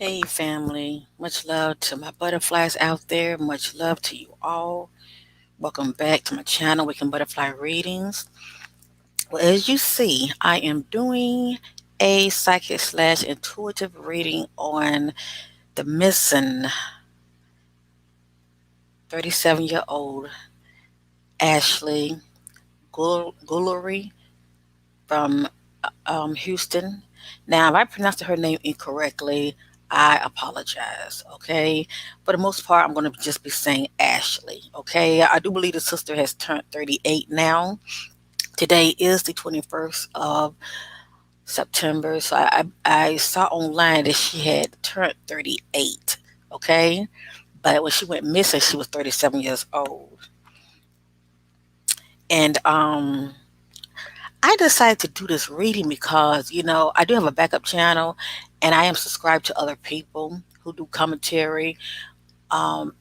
Hey, family. Much love to my butterflies out there. Much love to you all. Welcome back to my channel, Awaken Butterfly Readings. Well, as you see, I am doing a psychic slash intuitive reading on the missing 37-year-old Ashely Guillory from Houston. Now, if I pronounced her name incorrectly, I apologize, okay? For the most part, I'm going to just be saying Ashley, okay? I do believe the sister has turned 38 now. Today is the 21st of September, so I saw online that she had turned 38, okay? But when she went missing, she was 37 years old. And I decided to do this reading because, I do have a backup channel and I am subscribed to other people who do commentary um,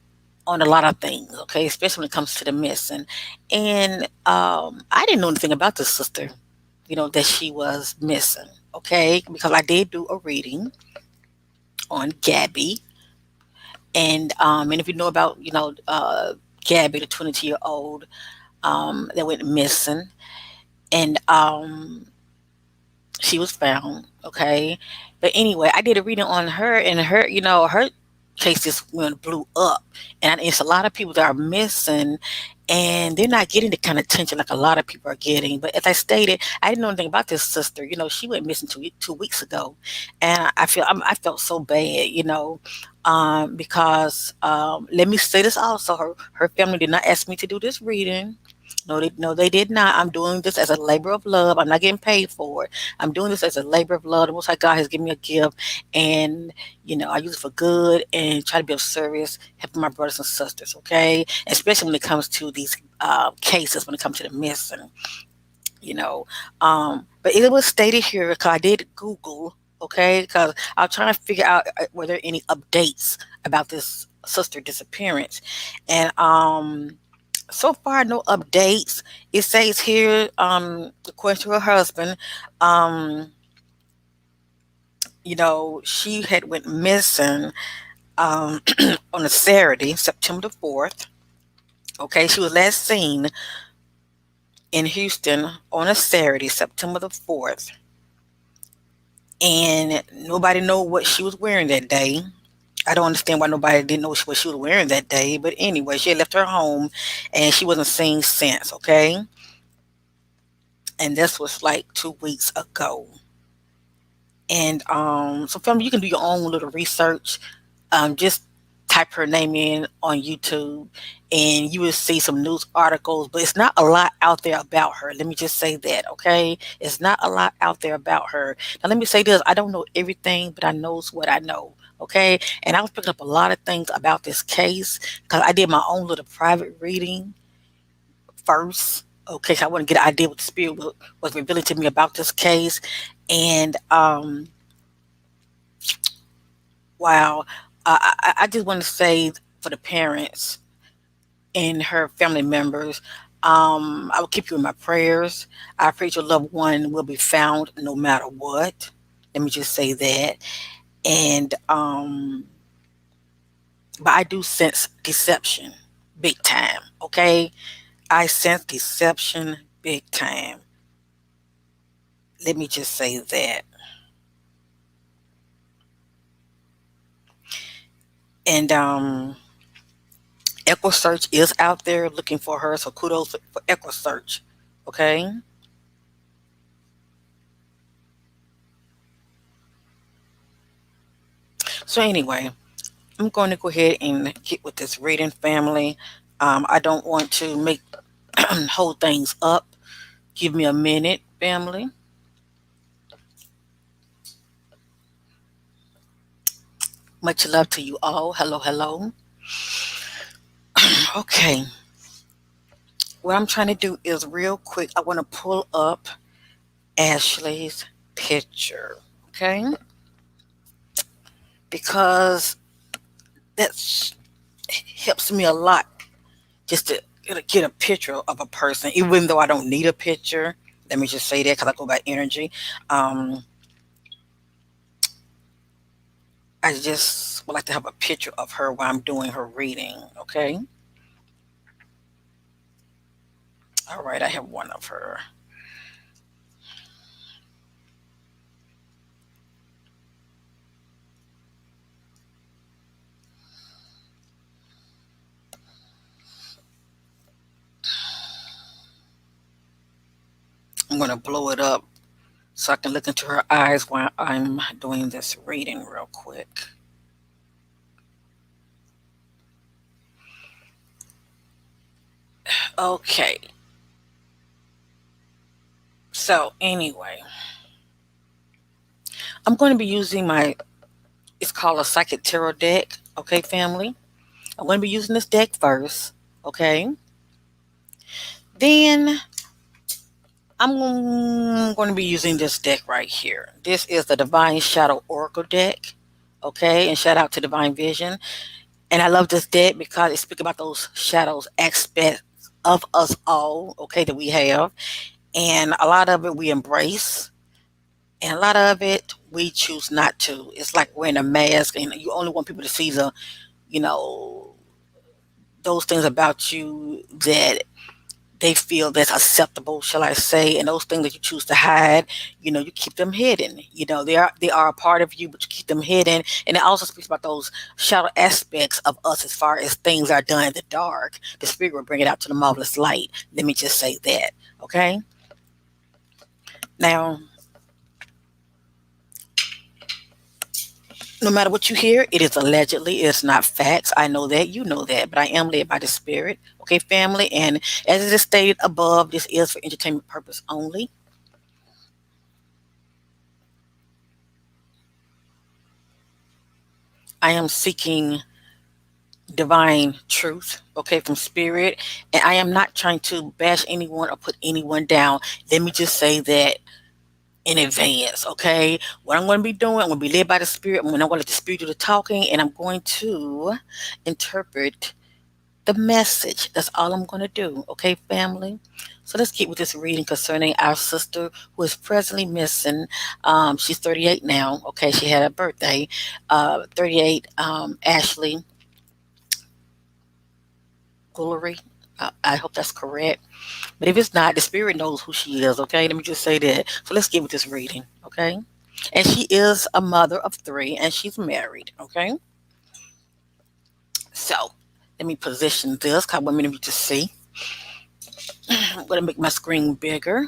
on a lot of things, okay, especially when it comes to the missing. And I didn't know anything about this sister, that she was missing, okay, because I did do a reading on Gabby. And if you know about, Gabby, the 22-year-old that went missing, and she was found, okay? But anyway, I did a reading on her, and her case just went blew up. And it's a lot of people that are missing, and they're not getting the kind of attention like a lot of people are getting. But as I stated, I didn't know anything about this sister. She went missing 2 weeks ago, and I felt so bad, because let me say this also: her family did not ask me to do this reading. No, they did not. I'm doing this as a labor of love. I'm not getting paid for it. I'm doing this as a labor of love. The Most High God has given me a gift, and I use it for good and try to be of service, helping my brothers and sisters. Okay, especially when it comes to these cases, when it comes to the missing. You know, but it was stated here because I did Google. Okay, because I was trying to figure out were there any updates about this sister disappearance, and so far no updates. It says here, according to her husband, um, she had went missing um on a Saturday, September the 4th. Okay, she was last seen in Houston on a Saturday, September the 4th. And nobody know what she was wearing that day. I don't understand why nobody didn't know what she was wearing that day. But anyway, she had left her home and she wasn't seen since, okay? And this was like 2 weeks ago. And so family, you can do your own little research. Just type her name in on YouTube and you will see some news articles, but it's not a lot out there about her. Let me just say that, okay? It's not a lot out there about her. Now let me say this, I don't know everything, but I knows what I know. Okay, and I was picking up a lot of things about this case because I did my own little private reading first. Okay, so I want to get an idea what the spirit was revealing to me about this case. And wow, I just want to say for the parents and her family members, I will keep you in my prayers. I pray your loved one will be found no matter what. Let me just say that. And but I do sense deception big time. Okay, I sense deception big time. Let me just say that. And Echo Search is out there looking for her, so kudos for Echo Search. Okay. So anyway, I'm going to go ahead and get with this reading, family. I don't want to make hold things up. Give me a minute, family. Much love to you all. Hello, hello. Okay. What I'm trying to do is real quick. I want to pull up Ashley's picture. Okay. Because that helps me a lot just to get a picture of a person, even though I don't need a picture. Let me just say that because I go by energy. Um, I just would like to have a picture of her while I'm doing her reading. Okay. All right. I have one of her. I'm going to blow it up so I can look into her eyes while I'm doing this reading real quick. Okay. So, anyway, I'm going to be using it's called a Psychic Tarot deck. Okay, family? I'm going to be using this deck first. Okay. Then I'm going to be using this deck right here. This is the Divine Shadow Oracle deck. Okay. And shout out to Divine Vision. And I love this deck because it speaks about those shadows aspects of us all. Okay. That we have. And a lot of it we embrace. And a lot of it we choose not to. It's like wearing a mask and you only want people to see you know, those things about you that they feel that's acceptable, shall I say, and those things that you choose to hide, you keep them hidden. They are a part of you, but you keep them hidden. And it also speaks about those shadow aspects of us as far as things are done in the dark. The spirit will bring it out to the marvelous light. Let me just say that. Okay. Now, no matter what you hear, it is allegedly, it's not facts. I know that, you know that, but I am led by the spirit. Okay, family. And as it is stated above, this is for entertainment purpose only. I am seeking divine truth, okay, from spirit. And I am not trying to bash anyone or put anyone down. Let me just say that in advance, okay? What I'm going to be doing, I'm going to be led by the spirit. I'm going to let the spirit do the talking, and I'm going to interpret the message. That's all I'm going to do, okay, family? So let's get with this reading concerning our sister who is presently missing. She's 38 now, okay? She had a birthday. 38, Ashley Guillory. I hope that's correct. But if it's not, the spirit knows who she is, okay? Let me just say that. So let's get with this reading, okay? And she is a mother of three and she's married, okay? So let me position this because I want me to see. I'm going to make my screen bigger.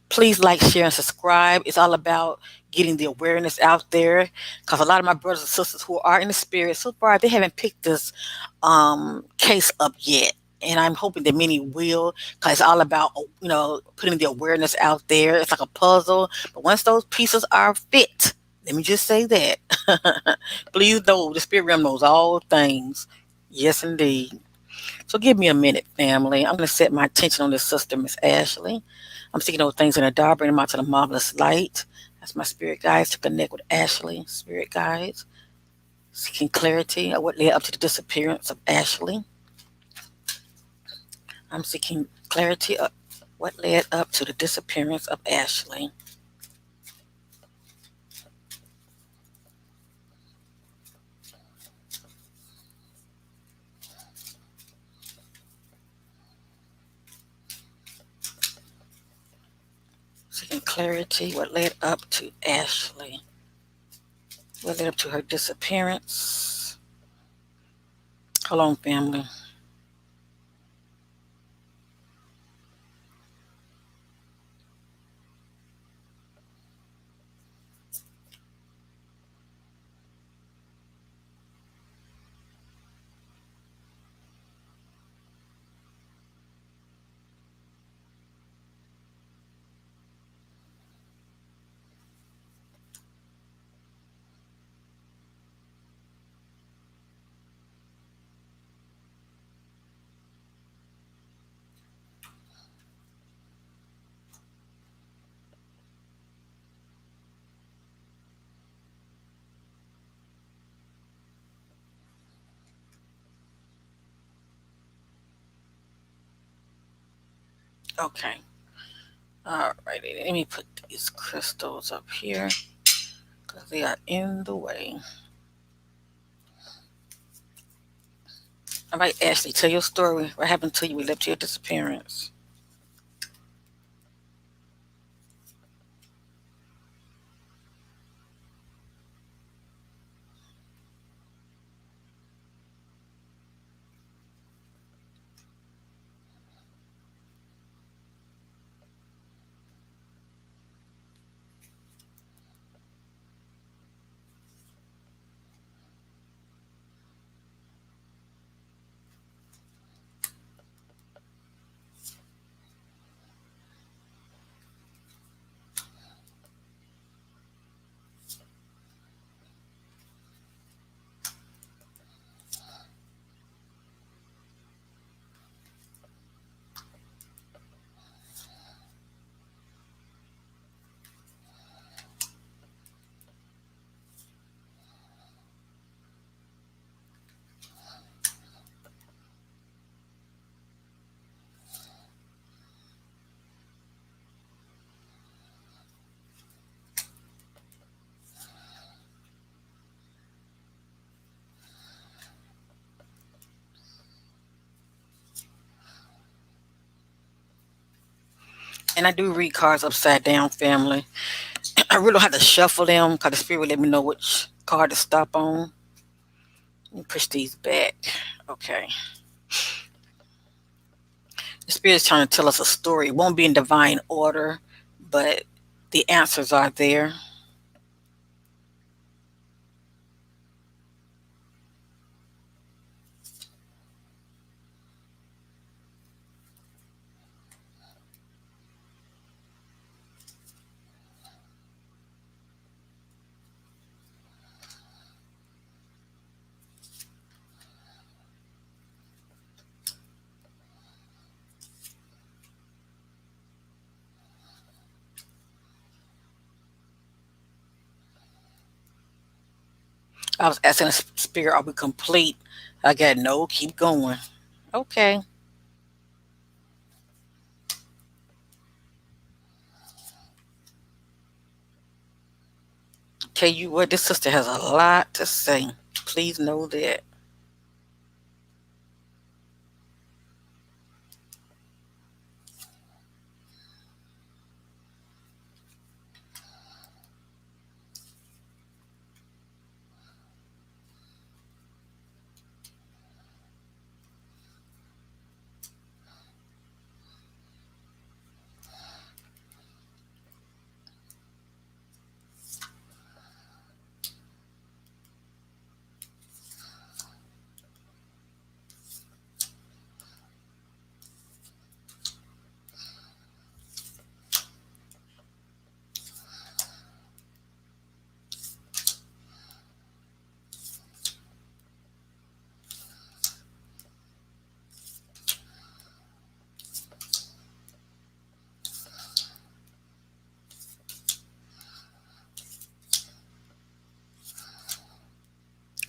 Please like, share, and subscribe. It's all about getting the awareness out there because a lot of my brothers and sisters who are in the spirit so far they haven't picked this case up yet. And I'm hoping that many will because it's all about putting the awareness out there. It's like a puzzle, but once those pieces are fit, let me just say that. Please know the spirit realm knows all things. Yes, indeed. So give me a minute, family. I'm going to set my attention on this sister, Miss Ashley. I'm seeking those things in the dark, bring them out to the marvelous light. That's my spirit guides to connect with Ashley. Spirit guides. Seeking clarity of what led up to the disappearance of Ashley. I'm seeking clarity of what led up to the disappearance of Ashley. Seeking clarity what led up to Ashley. What led up to her disappearance. Hold on, family. Okay. All righty. Let me put these crystals up here. because they are in the way. All right, Ashley, tell your story. What happened to you? We left to your disappearance. And I do read cards upside down, family. I really don't have to shuffle them because the spirit will let me know which card to stop on. Let me push these back. Okay. The spirit's trying to tell us a story. It won't be in divine order, but the answers are there. I was asking the spirit, are we complete? I got no, keep going. Okay. Tell you what, this sister has a lot to say. Please know that.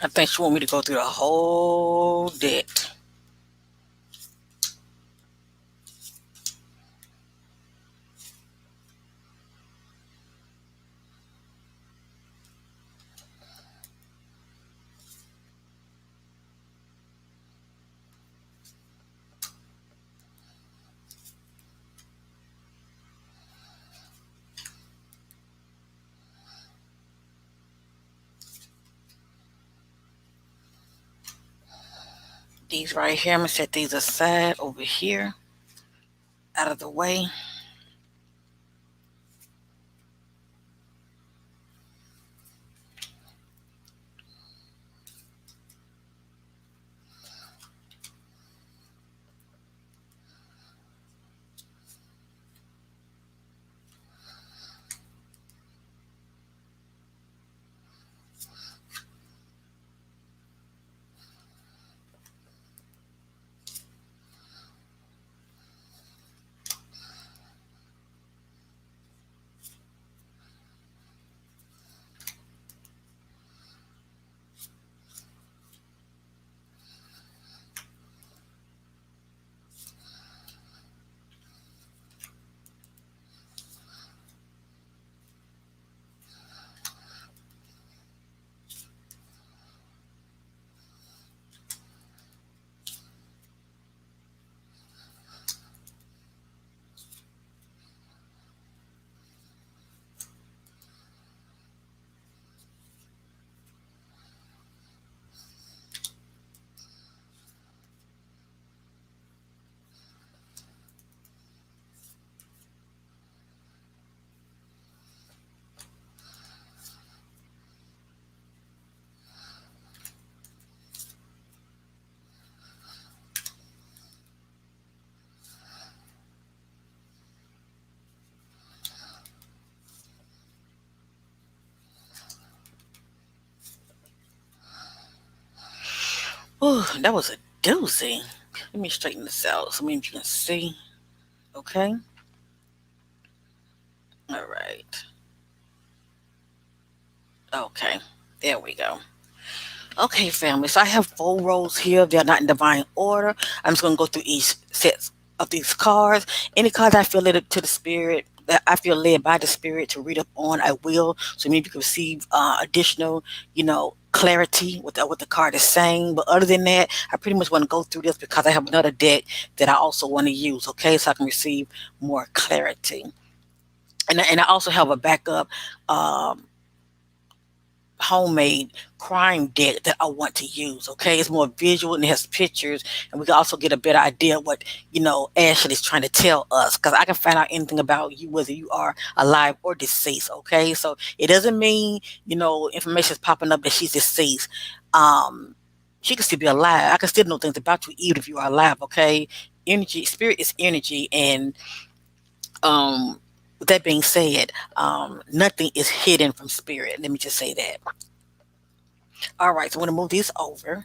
I think she want me to go through the whole deck. These right here, I'm gonna set these aside over here, out of the way. Whew, that was a doozy. Let me straighten this out so maybe you can see. Okay. All right. Okay. There we go. Okay, family. So I have 4 rows here. They're not in divine order. I'm just going to go through each set of these cards. Any cards I feel led to the spirit, that I feel led by the spirit to read up on, I will. So maybe you can receive additional, clarity with what the card is saying. But other than that, I pretty much want to go through this because I have another deck that I also want to use. Okay, so I can receive more clarity. And I also have a backup. Homemade crime deck that I want to use. Okay, it's more visual and it has pictures, and we can also get a better idea of what Ashley is trying to tell us. Because I can find out anything about you, whether you are alive or deceased. Okay, so it doesn't mean information is popping up that she's deceased. Um, she could still be alive. I can still know things about you even if you are alive. Okay, energy, spirit is energy, and um. With that being said, nothing is hidden from spirit. Let me just say that. All right, so I'm going to move these over.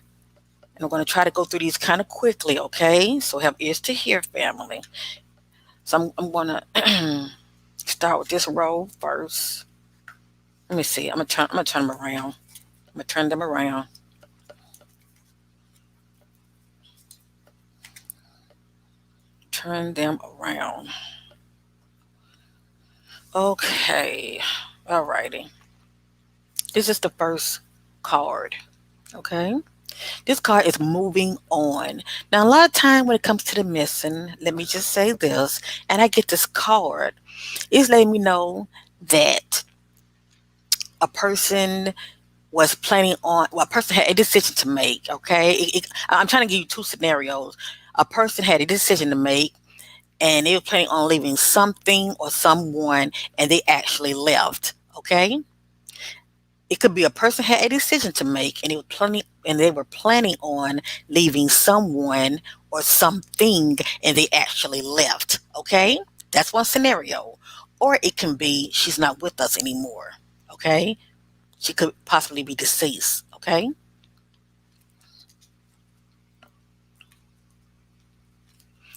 And I'm going to try to go through these kind of quickly, okay? So have ears to hear, family. So I'm going to start with this row first. Let me see. I'm gonna turn them around. I'm going to turn them around. Turn them around. Okay. All righty. This is the first card, okay? This card is moving on. Now, a lot of time when it comes to the missing, let me just say this, and I get this card, it's letting me know that a person was planning on, well, a person had a decision to make, okay? I'm trying to give you 2 scenarios. A person had a decision to make, and they were planning on leaving something or someone, and they actually left, okay? It could be a person had a decision to make, and they were planning on leaving someone or something, and they actually left. Okay, that's one scenario. Or it can be she's not with us anymore. Okay, she could possibly be deceased. Okay.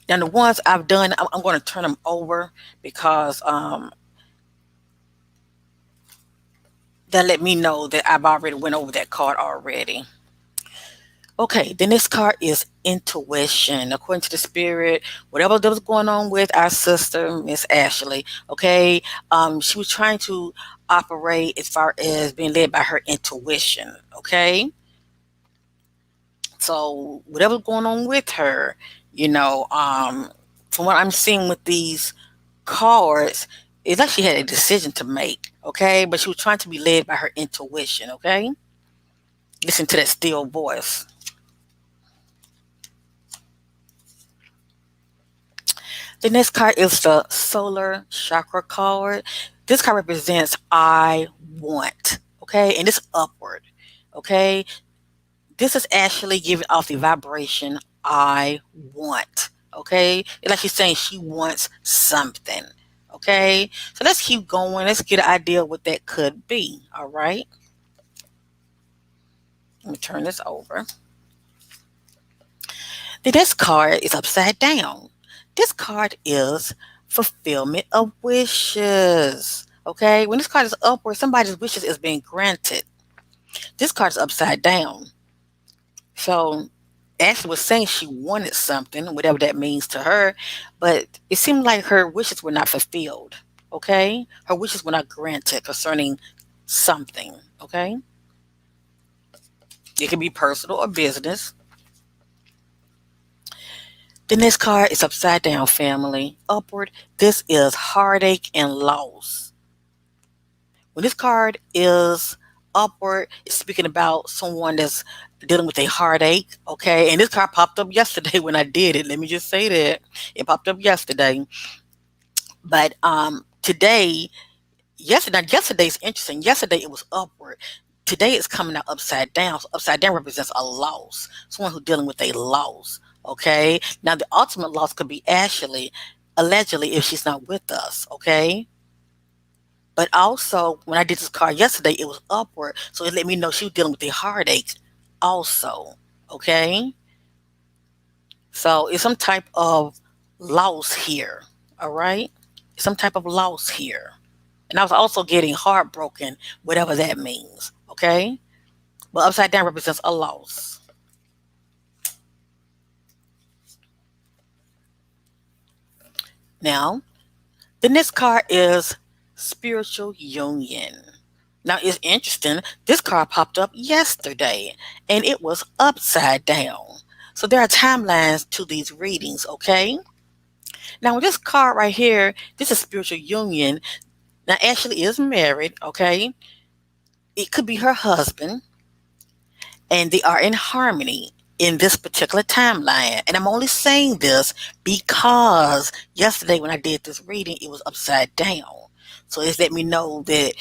Now the ones I've done, I'm going to turn them over because that let me know that I've already went over that card already. Okay, the next card is intuition. According to the spirit, whatever that was going on with our sister, Miss Ashley, okay, she was trying to operate as far as being led by her intuition, okay? So whatever's going on with her, you know, um, from what I'm seeing with these cards, it's like she had a decision to make, okay? But she was trying to be led by her intuition, okay? Listen to that still voice. The next card is the solar chakra card. This card represents I want. Okay. And it's upward. Okay. This is actually giving off the vibration I want. Okay. It's like she's saying she wants something. Okay. So let's keep going. Let's get an idea of what that could be. All right. Let me turn this over. The next card is upside down. This card is fulfillment of wishes. Okay, when this card is upward, somebody's wishes is being granted. This card is upside down. So Ashley was saying she wanted something, whatever that means to her, but it seemed like her wishes were not fulfilled. Okay, her wishes were not granted concerning something. Okay, it can be personal or business. The next card is upside down, family. Upward, this is heartache and loss. When this card is upward, it's speaking about someone that's dealing with a heartache, okay? And this card popped up yesterday when I did it. Let me just say that. It popped up yesterday. But today, yesterday's interesting. Yesterday it was upward. Today it's coming out upside down. So upside down represents a loss. Someone who's dealing with a loss. Okay. Now the ultimate loss could be Ashley, allegedly, if she's not with us. Okay. But also when I did this card yesterday, it was upward. So it let me know she was dealing with a heartache also. Okay, so it's some type of loss here. All right, some type of loss here. And I was also getting heartbroken, whatever that means. Okay, but upside down represents a loss. Now, the next card is spiritual union. Now, it's interesting. This card popped up yesterday and it was upside down. So there are timelines to these readings, okay? Now, with this card right here, this is spiritual union. Now, Ashley is married, okay? It could be her husband, and they are in harmony in this particular timeline. And I'm only saying this because yesterday when I did this reading, it was upside down. So it's let me know that,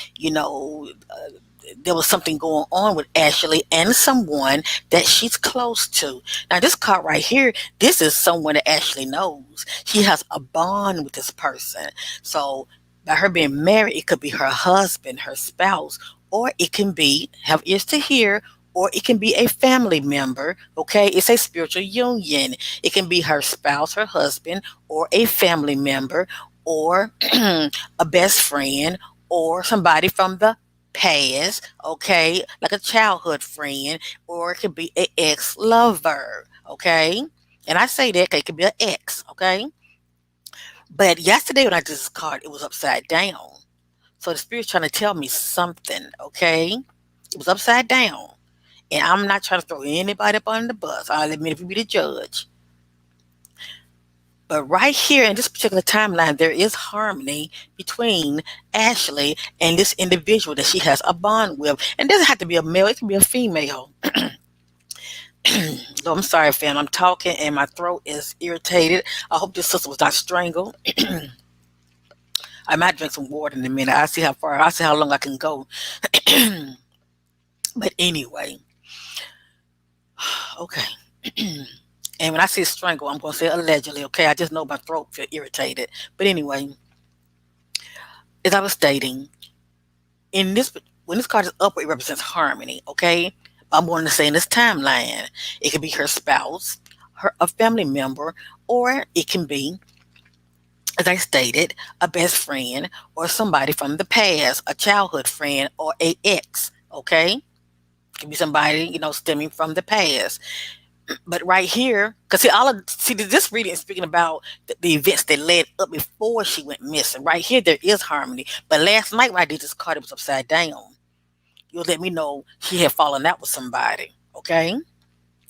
there was something going on with Ashley and someone that she's close to. Now, this card right here, this is someone that Ashley knows. She has a bond with this person. So, by her being married, it could be her husband, her spouse, or it can be, have ears to hear, or it can be a family member. Okay, it's a spiritual union. It can be her spouse, her husband, or a family member, or a best friend, or somebody from the past, okay, like a childhood friend, or it could be an ex lover, okay. And I say that 'cause it could be an ex, okay. But yesterday when I did this card, it was upside down. So the spirit's trying to tell me something, okay? It was upside down. And I'm not trying to throw anybody up on the bus. I'll admit if you be the judge. But right here in this particular timeline, there is harmony between Ashley and this individual that she has a bond with. And it doesn't have to be a male, it can be a female. So I'm sorry, fam. I'm talking and my throat is irritated. I hope this sister was not strangled. I might drink some water in a minute. I see how long I can go. But anyway, okay. And when I say strangle, I'm going to say allegedly, okay? I just know my throat feel irritated. But anyway, as I was stating, in this when this card is up, it represents harmony, okay? I'm going to say in this timeline, it could be her spouse, a family member, or it can be, as I stated, a best friend or somebody from the past, a childhood friend or a ex, okay? It can be somebody, stemming from the past. But right here, because this reading is speaking about the events that led up before she went missing. Right here, there is harmony. But last night when I did this card, it was upside down. You'll let me know she had fallen out with somebody, okay?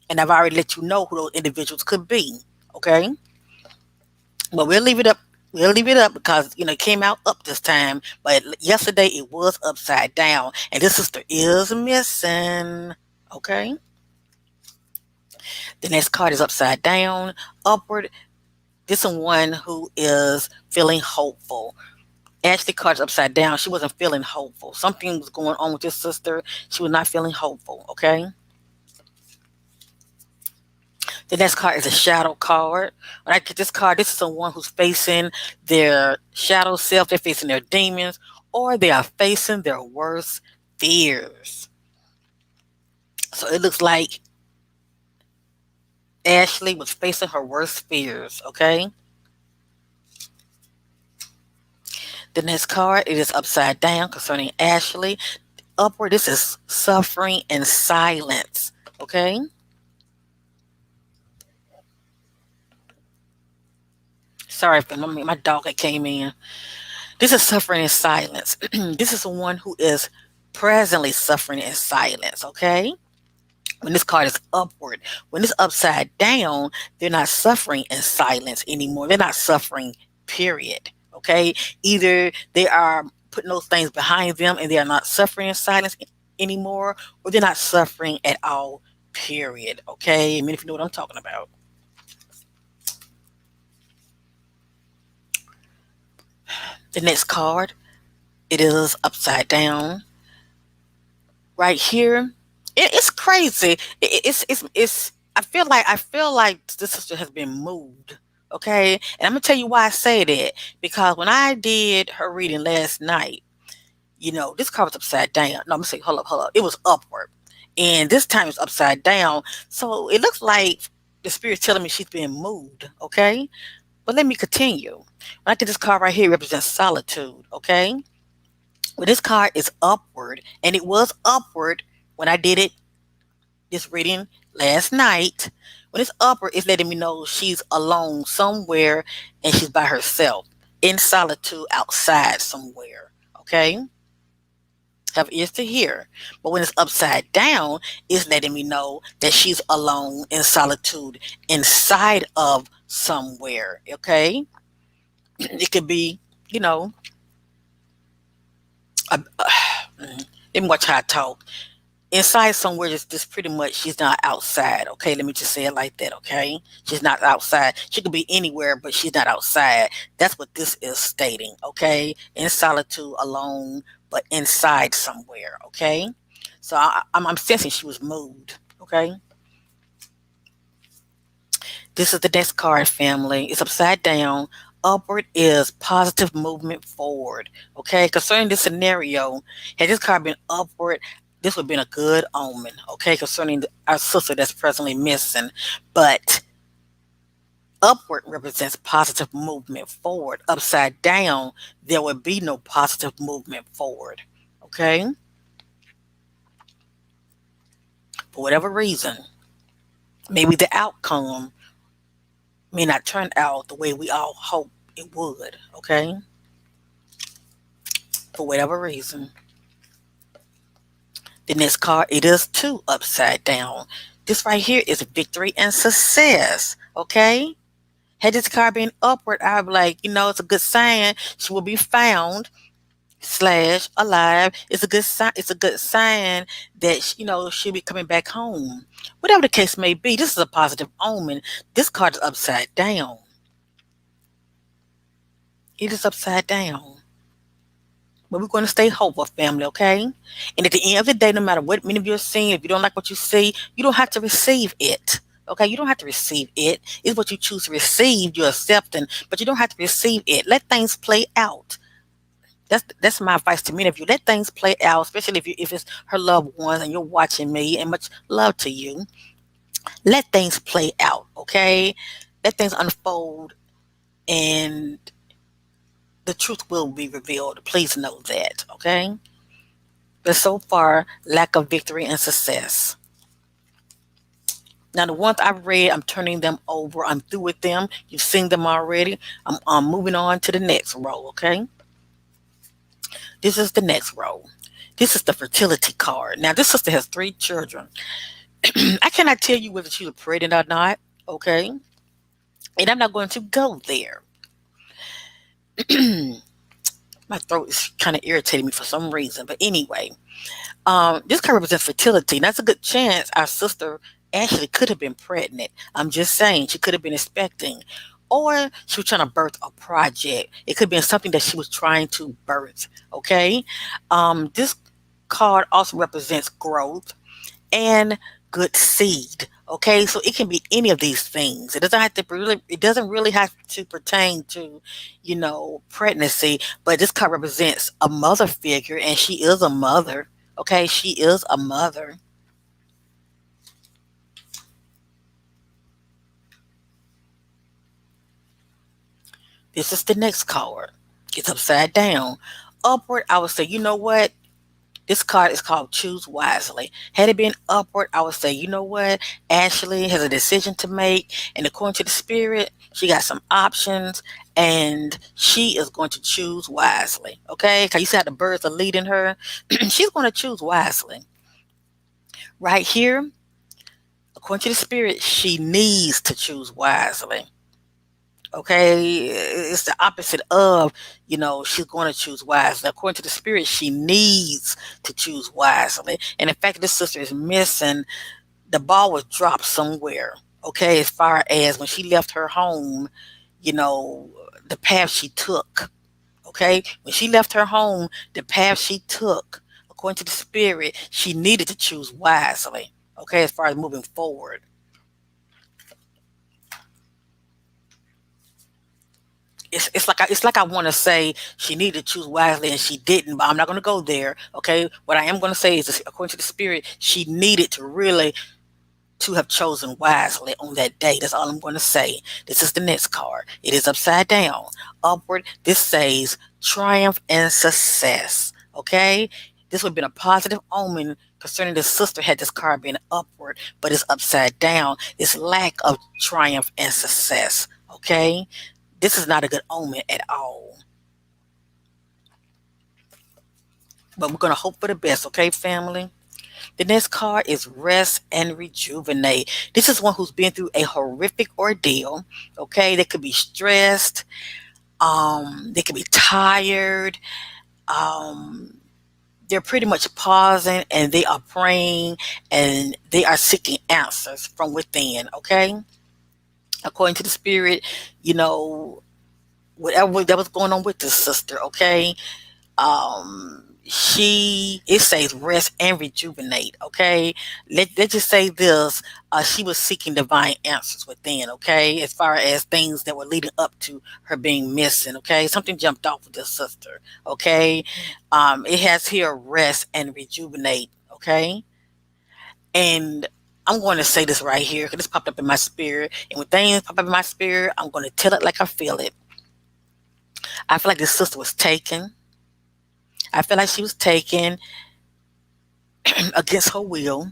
And I've already let you know who those individuals could be, okay? But we'll leave it up. We'll leave it up because it came out up this time. But yesterday it was upside down, and this sister is missing, okay? The next card is upside down, upward. This is one who is feeling hopeful. Ashley card's upside down. She wasn't feeling hopeful. Something was going on with this sister. She was not feeling hopeful, okay? The next card is a shadow card. When I get this card, this is someone who's facing their shadow self. They're facing their demons, or they are facing their worst fears. So it looks like Ashley was facing her worst fears, okay? The next card, it is upside down concerning Ashley. Upward, this is suffering and silence, okay? Sorry for my dog that came in. This is suffering in silence. This is the one who is presently suffering in silence, okay? When this card is upward, when it's upside down, they're not suffering in silence anymore. They're not suffering, period. Okay? Either they are putting those things behind them and they are not suffering in silence anymore, or they're not suffering at all, period. Okay? I mean, if you know what I'm talking about. The next card, it is upside down. Right here, it's crazy. It's. I feel like this sister has been moved. Okay, and I'm gonna tell you why I say that because when I did her reading last night, this card was upside down. No, I'm gonna say hold up. It was upward, and this time it's upside down. So it looks like the spirit's telling me she's being moved. Okay, but let me continue. When I get this card right here, it represents solitude. Okay, well, this card is upward, and it was upward when I did it this reading last night. When it's upward, it's letting me know she's alone somewhere and she's by herself in solitude outside somewhere. Okay, have ears to hear. But when it's upside down, it's letting me know that she's alone in solitude inside of somewhere. Okay, it could be, you know, let me watch how I talk. Inside somewhere, just pretty much she's not outside. Okay, let me just say it like that. Okay, she's not outside. She could be anywhere, but she's not outside. That's what this is stating. Okay, in solitude, alone, but inside somewhere. Okay, so I'm sensing she was moved. Okay, this is the next card, family. It's upside down. Upward is positive movement forward. Okay, concerning this scenario, had this card been upward, this would have been a good omen. Okay, concerning our sister that's presently missing. But upward represents positive movement forward. Upside down, there would be no positive movement forward. Okay, for whatever reason, maybe the outcome may not turn out the way we all hope it would. Okay, for whatever reason. The next card, it is too upside down. This right here is victory and success. Okay? Had this card been upward, I'd be like, it's a good sign. She will be found slash alive. It's a good sign. It's a good sign that she'll be coming back home. Whatever the case may be, this is a positive omen. This card is upside down. It is upside down. But we're going to stay hopeful, family, okay? And at the end of the day, no matter what many of you are seeing, if you don't like what you see, you don't have to receive it. Okay, you don't have to receive it. It's what you choose to receive, you're accepting, but you don't have to receive it. Let things play out. That's my advice to many of you. Let things play out, especially if it's her loved ones and you're watching me, and much love to you. Let things play out, okay? Let things unfold, and the truth will be revealed. Please know that, okay? But so far, lack of victory and success. Now, the ones I've read, I'm turning them over. I'm through with them. You've seen them already. I'm moving on to the next row, okay? This is the next row. This is the fertility card. Now, this sister has 3 children. I cannot tell you whether she was pregnant or not, okay? And I'm not going to go there. My throat is kind of irritating me for some reason. But anyway, this card represents fertility. And that's a good chance our sister Ashley could have been pregnant. I'm just saying she could have been expecting. Or she was trying to birth a project. It could have been something that she was trying to birth. Okay. This card also represents growth and good seed. Okay, so it can be any of these things. It doesn't really have to pertain to, pregnancy, but this card represents a mother figure, and she is a mother. Okay, she is a mother. This is the next card. It's upside down. Upward, I would say, you know what? This card is called Choose Wisely. Had it been upward, I would say, you know what? Ashley has a decision to make, and according to the spirit, she got some options, and she is going to choose wisely. Okay? Because you see how the birds are leading her? She's going to choose wisely. Right here, according to the spirit, she needs to choose wisely. Okay, it's the opposite of, she's going to choose wisely. According to the spirit, she needs to choose wisely. And in fact, this sister is missing. The ball was dropped somewhere. Okay, as far as when she left her home, you know, the path she took. Okay, when she left her home, the path she took, according to the spirit, she needed to choose wisely. Okay, as far as moving forward. it's like I want to say she needed to choose wisely and she didn't, but I'm not going to go there. Okay, what I am going to say is, this, according to the spirit, she needed to really to have chosen wisely on that day. That's all I'm going to say. This is the next card. It is upside down. Upward, this says triumph and success. Okay? This would have been a positive omen concerning the sister had this card been upward, but it's upside down. It's lack of triumph and success. Okay? This is not a good omen at all. But we're going to hope for the best, okay, family? The next card is rest and rejuvenate. This is one who's been through a horrific ordeal. Okay, they could be stressed. They could be tired. Um, they're pretty much pausing and they are praying and they are seeking answers from within. Okay, according to the spirit, you know, whatever that was going on with this sister. Okay, she it says rest and rejuvenate. Okay, let's just say this, she was seeking divine answers within. Okay, as far as things that were leading up to her being missing. Okay, something jumped off of this sister. Okay, it has here rest and rejuvenate. Okay, and I'm going to say this right here because this popped up in my spirit, and when things pop up in my spirit, I'm going to tell it like I feel it. I feel like this sister was taken. I feel like she was taken against her will.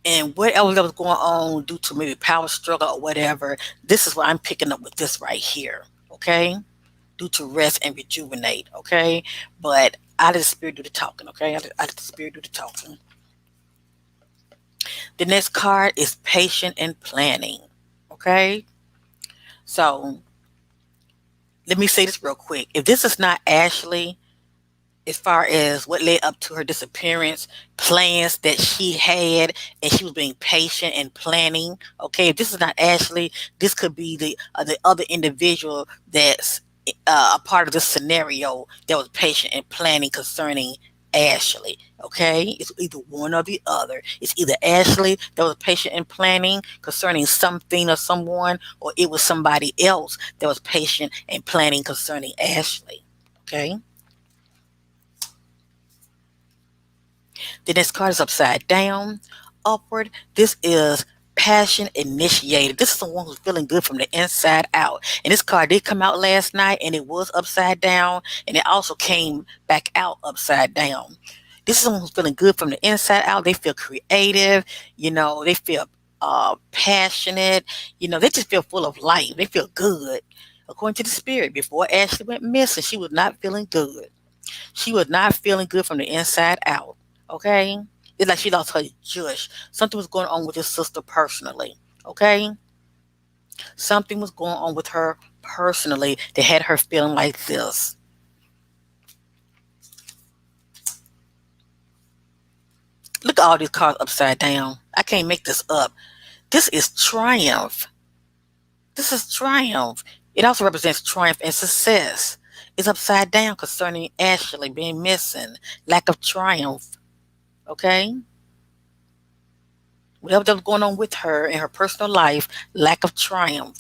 And whatever that was going on due to maybe power struggle or whatever, this is what I'm picking up with this right here. Okay? Due to rest and rejuvenate. Okay? But out of the spirit do the talking. Okay? Out of the spirit do the talking. The next card is patient and planning. Okay? So let me say this real quick. If this is not Ashley, as far as what led up to her disappearance, plans that she had, and she was being patient and planning. Okay, if this is not Ashley, this could be the other individual that's a part of this scenario that was patient and planning concerning Ashley. Okay, it's either one or the other. It's either Ashley that was patient and planning concerning something or someone, or it was somebody else that was patient and planning concerning Ashley. Okay. The next card is upside down. Upward, this is passion initiated. This is someone who's feeling good from the inside out. And this card did come out last night and it was upside down. And it also came back out upside down. This is someone who's feeling good from the inside out. They feel creative. They feel passionate. They just feel full of life. They feel good. According to the spirit, before Ashley went missing, she was not feeling good. She was not feeling good from the inside out. Okay? It's like she lost her juice. Something was going on with his sister personally. Okay? Something was going on with her personally that had her feeling like this. Look at all these cards upside down. I can't make this up. This is triumph. This is triumph. It also represents triumph and success. It's upside down concerning Ashley being missing, lack of triumph. Okay? Whatever that was going on with her in her personal life, lack of triumph.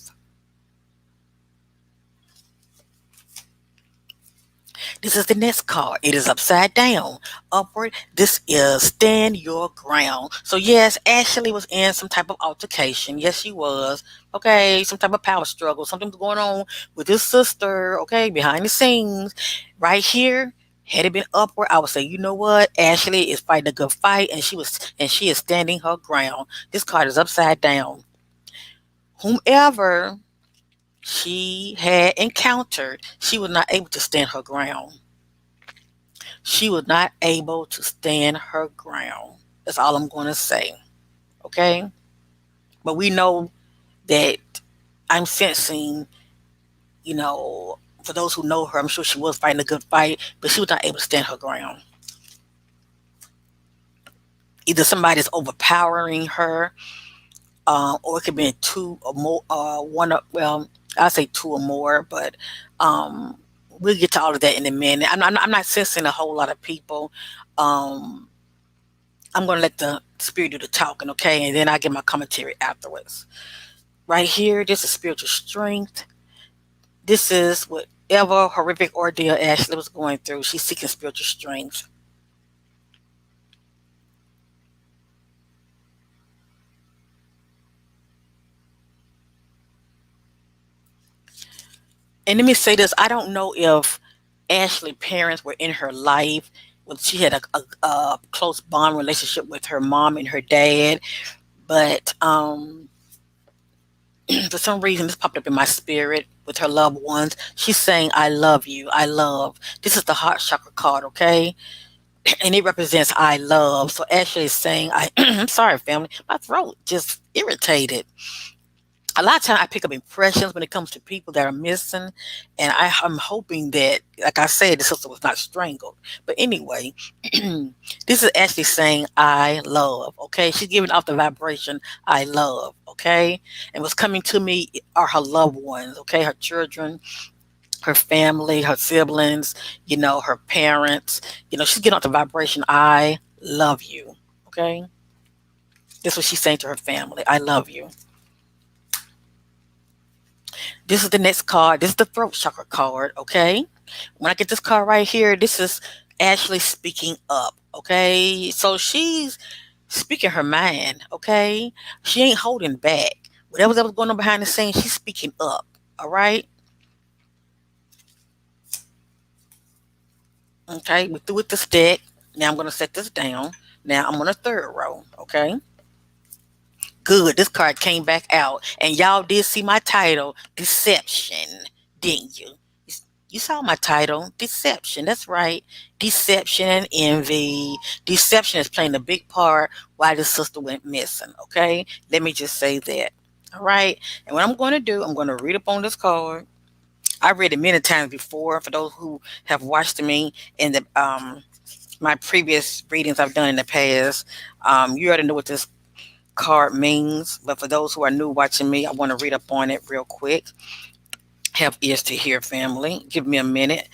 This is the next card. It is upside down. Upward, this is stand your ground. So yes, Ashley was in some type of altercation. Yes, she was. Okay, some type of power struggle. Something was going on with his sister, okay, behind the scenes. Right here, had it been upward, I would say, you know what? Ashley is fighting a good fight and she is standing her ground. This card is upside down. Whomever she had encountered, she was not able to stand her ground. She was not able to stand her ground. That's all I'm going to say. Okay? But we know that I'm sensing, for those who know her, I'm sure she was fighting a good fight, but she was not able to stand her ground. Either somebody's overpowering her, or it could be two or more, well, I'll say two or more, but we'll get to all of that in a minute. I'm not sensing a whole lot of people. Um, I'm going to let the spirit do the talking, okay? And then I give my commentary afterwards. Right here, this is spiritual strength. This is whatever horrific ordeal Ashley was going through. She's seeking spiritual strength. And let me say this, I don't know if Ashley's parents were in her life. Well, she had a close bond relationship with her mom and her dad, but for some reason this popped up in my spirit with her loved ones. She's saying, I love you. I love. This is the heart chakra card, okay? And it represents I love. So Ashley is saying, I'm sorry, family. My throat just irritated. A lot of times I pick up impressions when it comes to people that are missing, and I'm hoping that, like I said, the sister was not strangled. But anyway, this is actually saying I love. Okay, she's giving off the vibration I love. Okay, and what's coming to me are her loved ones. Okay, her children, her family, her siblings. Her parents. She's getting off the vibration I love you. Okay, this is what she's saying to her family. I love you. This is the next card. This is the throat chakra card, okay? When I get this card right here, this is Ashley speaking up, okay? So she's speaking her mind, okay? She ain't holding back. Whatever's ever going on behind the scenes, she's speaking up, all right? Okay, we're through with the stick. Now I'm going to set this down. Now I'm on the third row, okay? Good. This card came back out. And y'all did see my title, Deception, didn't you? You saw my title, Deception. That's right. Deception and envy. Deception is playing a big part why this sister went missing, okay? Let me just say that. All right. And what I'm going to do, I'm going to read up on this card. I read it many times before. For those who have watched me in the my previous readings I've done in the past, you already know what this card means, but for those who are new watching me, I want to read up on it real quick. Have ears to hear, family. Give me a minute.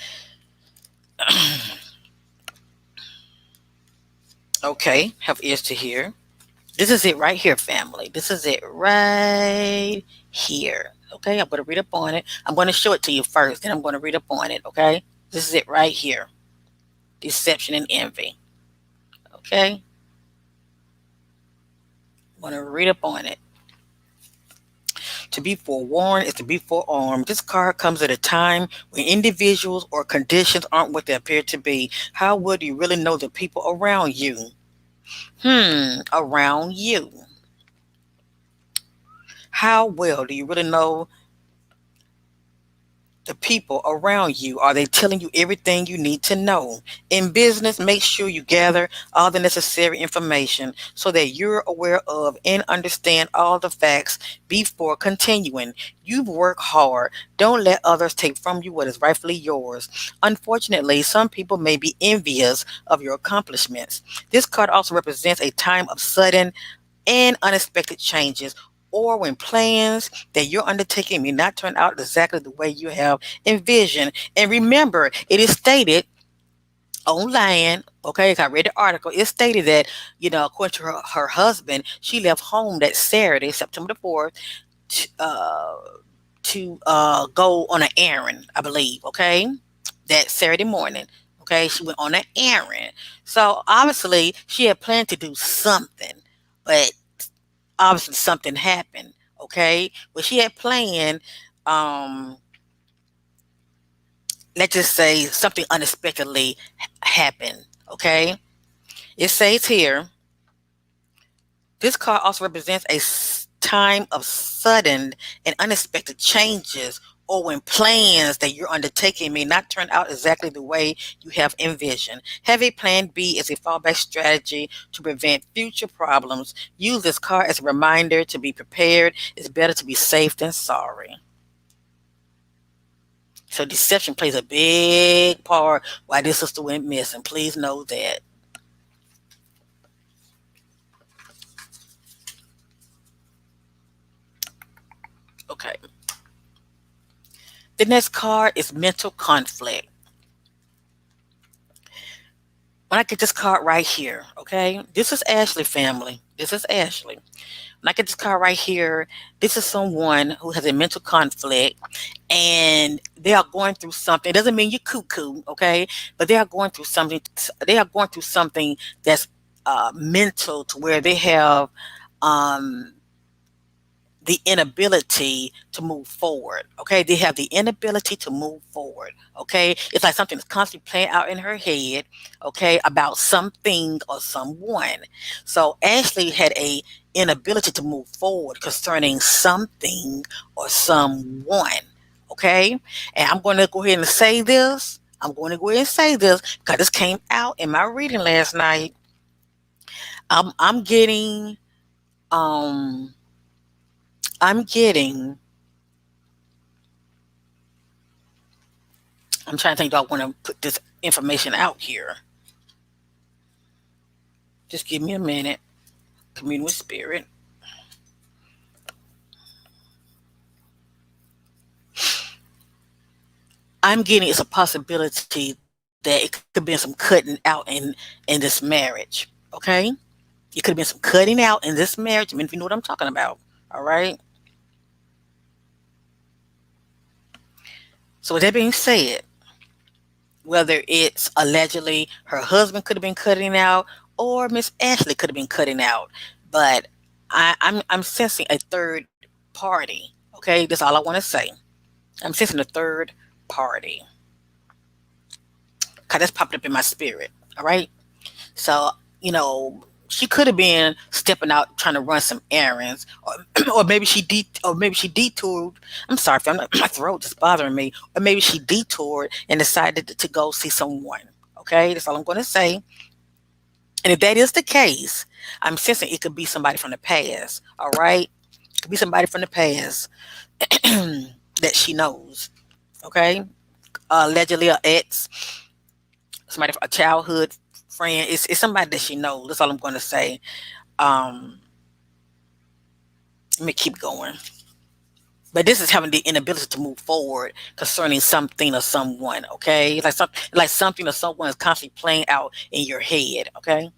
Okay, have ears to hear. This is it right here, family. This is it right here. Okay, I'm going to read up on it. I'm going to show it to you first, then I'm going to read up on it. Okay, this is it right here. Deception and envy. Okay, I'm going to read up on it. To be forewarned is to be forearmed. This card comes at a time when individuals or conditions aren't what they appear to be. How well do you really know the people around you? Around you. How well do you really know the people around you? Are they telling you everything you need to know? In business, make sure you gather all the necessary information so that you're aware of and understand all the facts before continuing. You've worked hard. Don't let others take from you what is rightfully yours. Unfortunately, some people may be envious of your accomplishments. This card also represents a time of sudden and unexpected changes, or when plans that you're undertaking may not turn out exactly the way you have envisioned. And remember, it is stated online, okay, I read the article, it stated that, according to her husband, she left home that Saturday, September the 4th, to go on an errand, I believe, okay, that Saturday morning. Okay, she went on an errand. So obviously she had planned to do something, but obviously something happened. Okay, what she had planned, um let's just say something unexpectedly happened. Okay, it says here, this card also represents a time of sudden and unexpected changes, or when plans that you're undertaking may not turn out exactly the way you have envisioned. Have a plan B as a fallback strategy to prevent future problems. Use this card as a reminder to be prepared. It's better to be safe than sorry. So deception plays a big part why this sister went missing. Please know that. Okay. The next card is mental conflict. when I get this card right here, okay, this is Ashley family. This is Ashley. When I get this card right here, this is someone who has a mental conflict and they are going through something. It doesn't mean you're cuckoo, okay? But they are going through something. They are going through something that's mental to where they have um, the inability to move forward. Okay, they have the inability to move forward. Okay, it's like something that's constantly playing out in her head. Okay, about something or someone. So Ashley had a inability to move forward concerning something or someone. Okay, and I'm going to go ahead and say this. I'm going to go ahead and say this because this came out in my reading last night. I'm getting um I'm getting I'm trying to think, do I want to put this information out here? Just give me a minute. Commune with spirit. I'm getting it's a possibility that it could be some cutting out in this marriage. Okay? It could have been some cutting out in this marriage. I mean, if you know what I'm talking about. All right. So with that being said, whether it's allegedly her husband could have been cutting out or Miss Ashley could have been cutting out. But I'm sensing a third party. Okay, that's all I want to say. I'm sensing a third party. Cause that's popped up in my spirit. All right. So, you know, she could have been stepping out trying to run some errands, or, or maybe she detoured. I'm sorry if my throat is bothering me, or maybe she detoured and decided to go see someone. Okay, that's all I'm going to say. And if that is the case, I'm sensing it could be somebody from the past. All right, it could be somebody from the past that she knows. Okay, allegedly a ex, somebody a childhood friend. It's somebody that she knows. That's all I'm going to say. Um, Let me keep going. But this is having the inability to move forward concerning something or someone. Okay, like something or someone is constantly playing out in your head. Okay.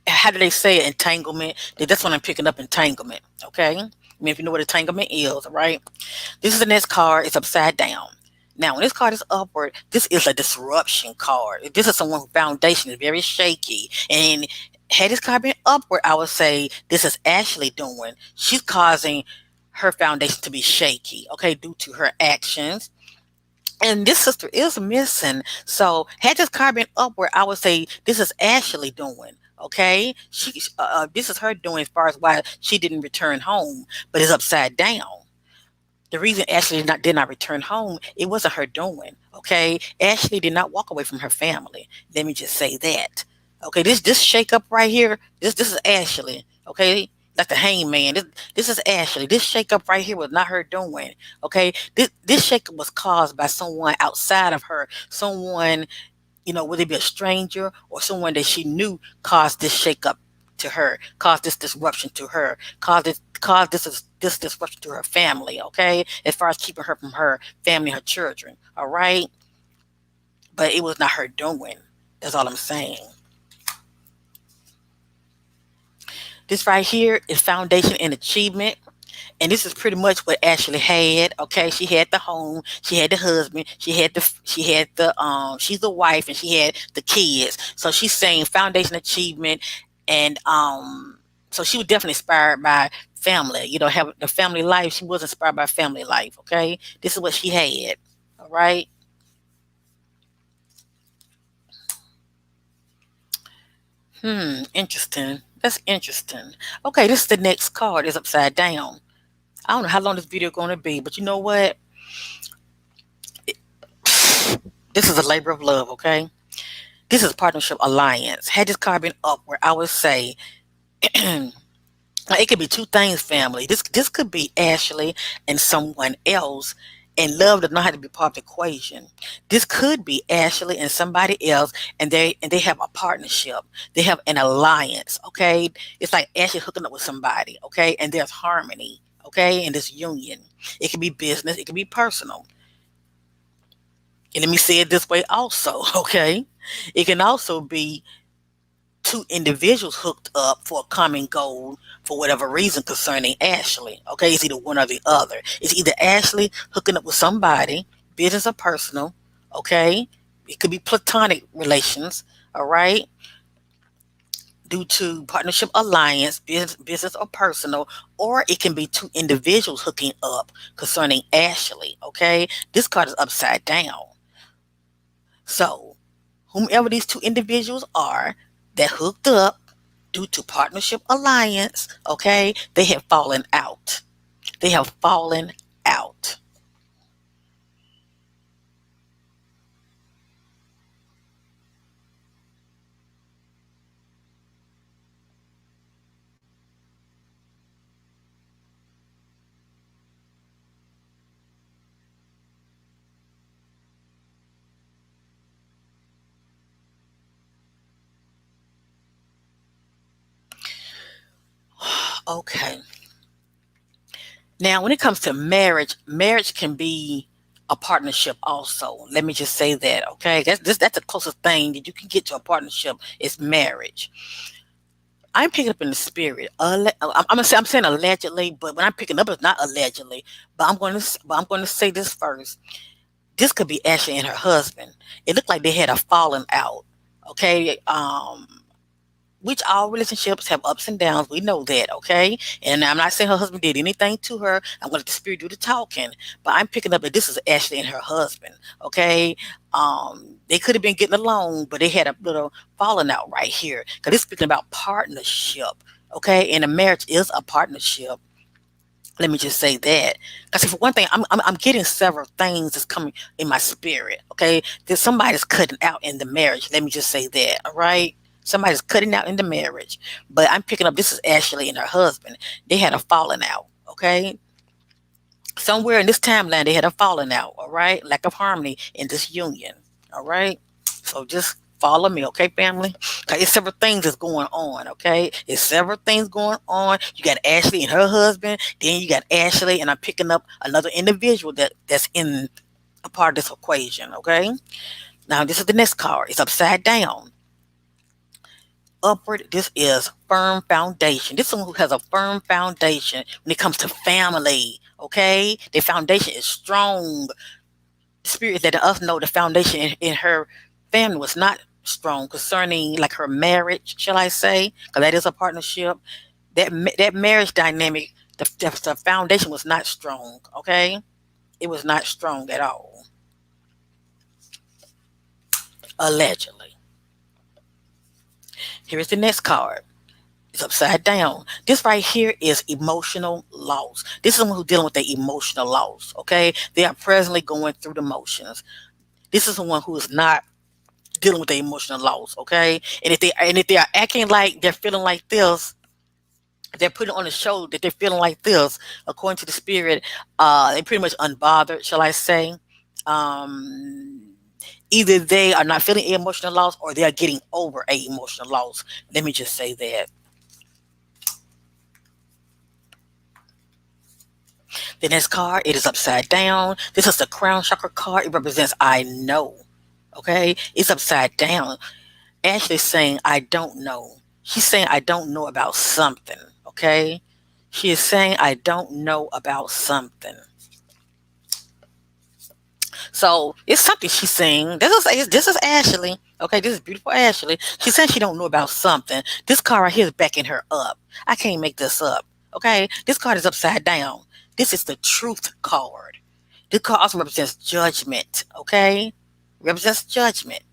How do they say it? Entanglement. That's what I'm picking up. Entanglement. Okay. I mean, if you know what entanglement is, right? This is the next card. It's upside down. Now, when this card is upward, this is a disruption card. This is someone whose foundation is very shaky. And had this card been upward, I would say this is Ashley doing. She's causing her foundation to be shaky, okay, due to her actions. And this sister is missing. So, had this card been upward, I would say this is Ashley doing. Okay, this is her doing as far as why she didn't return home, but it's upside down. The reason Ashley did not return home, it wasn't her doing. Okay, Ashley did not walk away from her family. Let me just say that. Okay, this shake up right here. This is Ashley. Okay, like the hangman. This is Ashley. This shake up right here was not her doing. Okay, this shake up was caused by someone outside of her. Someone, would it be a stranger or someone that she knew caused this shakeup to her, caused this disruption to her, caused this disruption to her family, okay? As far as keeping her from her family, her children, all right? But it was not her doing. That's all I'm saying. This right here is foundation and achievement. And this is pretty much what Ashley had. Okay, she had the home, she had the husband, she's the wife, and she had the kids. So she's saying foundation achievement, and so she was definitely inspired by family. Have the family life. She was inspired by family life. Okay, this is what she had. All right. Interesting. That's interesting. Okay, this is the next card. It's upside down. I don't know how long this video is going to be, but you know what? This is a labor of love, okay? This is partnership alliance. Had this card been upward, I would say it could be two things, family. This could be Ashley and someone else, and love does not have to be part of the equation. This could be Ashley and somebody else, and they have a partnership. They have an alliance, okay? It's like Ashley hooking up with somebody, okay? And there's harmony, okay? In this union. It can be business, it can be personal. And let me say it this way also, okay? It can also be two individuals hooked up for a common goal for whatever reason concerning Ashley. Okay, it's either one or the other. It's either Ashley hooking up with somebody, business or personal. Okay, it could be platonic relations. All right, due to partnership alliance, business or personal, or it can be two individuals hooking up concerning Ashley. Okay, this card is upside down. So whomever these two individuals are that hooked up due to partnership alliance, okay, they have fallen out. They have fallen out. Okay. Now, when it comes to marriage, marriage can be a partnership also. Let me just say that, okay? That's the closest thing that you can get to a partnership is marriage. I'm picking up in the spirit. I'm saying allegedly, but when I'm picking up, it's not allegedly. But I'm going to say this first. This could be Ashley and her husband. It looked like they had a falling out. Okay. Which all relationships have ups and downs. We know that, okay? And I'm not saying her husband did anything to her. I'm going to let the spirit do the talking. But I'm picking up that this is Ashley and her husband, okay? They could have been getting along, but they had a little falling out right here. Because it's speaking about partnership, okay? And a marriage is a partnership. Let me just say that. Because for one thing, I'm getting several things that's coming in my spirit. Okay, there's somebody's cutting out in the marriage. Let me just say that. All right, somebody's cutting out in the marriage. But I'm picking up. This is Ashley and her husband. They had a falling out. Okay, somewhere in this timeline they had a falling out. All right, lack of harmony in this union. All right, so just follow me, okay, family? Okay, it's several things that's going on, okay? It's several things going on. You got Ashley and her husband, then you got Ashley, and I'm picking up another individual that's in a part of this equation, okay? Now this is the next card. It's upside down. Upward, this is firm foundation. This is someone who has a firm foundation when it comes to family, okay? Their foundation is strong. Spirit letting us know the foundation in her family was not strong concerning like her marriage, shall I say? Because that is a partnership. That marriage dynamic, the foundation was not strong. Okay, it was not strong at all. Allegedly. Here is the next card. It's upside down. This right here is emotional loss. This is someone who's dealing with the emotional loss. Okay, they are presently going through the motions. This is someone who is not dealing with the emotional loss, okay? And if they are acting like they're feeling like this, they're putting on a show that they're feeling like this, according to the spirit, they pretty much unbothered, shall I say? Um, Either they are not feeling emotional loss or they are getting over a emotional loss. Let me just say that. The next card, it is upside down. This is the crown chakra card. It represents I know. Okay, it's upside down. Ashley's saying, I don't know. She's saying, I don't know about something. Okay? She is saying, I don't know about something. So it's something she's saying. This is Ashley. Okay, this is beautiful Ashley. She's saying she don't know about something. This card right here is backing her up. I can't make this up. Okay? This card is upside down. This is the truth card. This card also represents judgment. Okay? Represents judgment.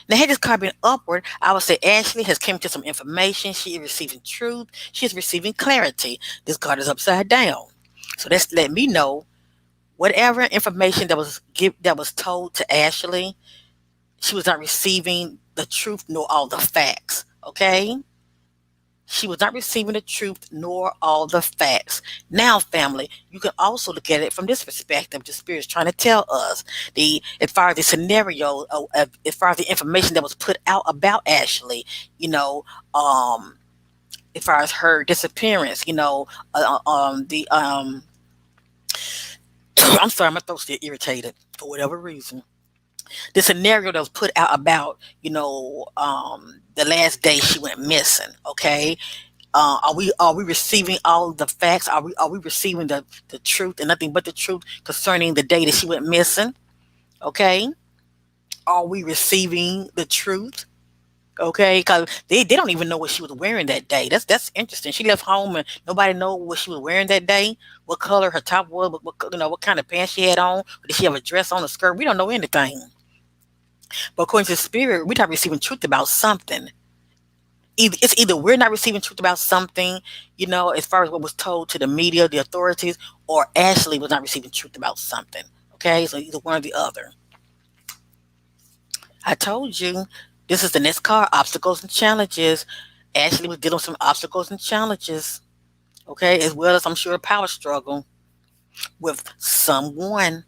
Now, had this card been upward, I would say Ashley has came to some information. She is receiving truth. She is receiving clarity. This card is upside down. So that's let me know whatever information that was told to Ashley, she was not receiving the truth nor all the facts. Okay? She was not receiving the truth nor all the facts. Now, family, you can also look at it from this perspective. The spirit is trying to tell us as far as the scenario, as far as the information that was put out about Ashley, you know, as far as her disappearance, the I'm sorry, my throat's still irritated for whatever reason. The scenario that was put out about, the last day she went missing. Okay, are we receiving all the facts? Are we receiving the truth and nothing but the truth concerning the day that she went missing? Okay, are we receiving the truth? Okay, because they don't even know what she was wearing that day. That's interesting. She left home and nobody know what she was wearing that day, what color her top was, what kind of pants she had on. Did she have a dress on, a skirt? We don't know anything. But according to the spirit, we're not receiving truth about something. It's either we're not receiving truth about something, as far as what was told to the media, the authorities, or Ashley was not receiving truth about something. Okay, so either one or the other. I told you this is the next card, obstacles and challenges. Ashley was dealing with some obstacles and challenges, okay, as well as I'm sure a power struggle with someone,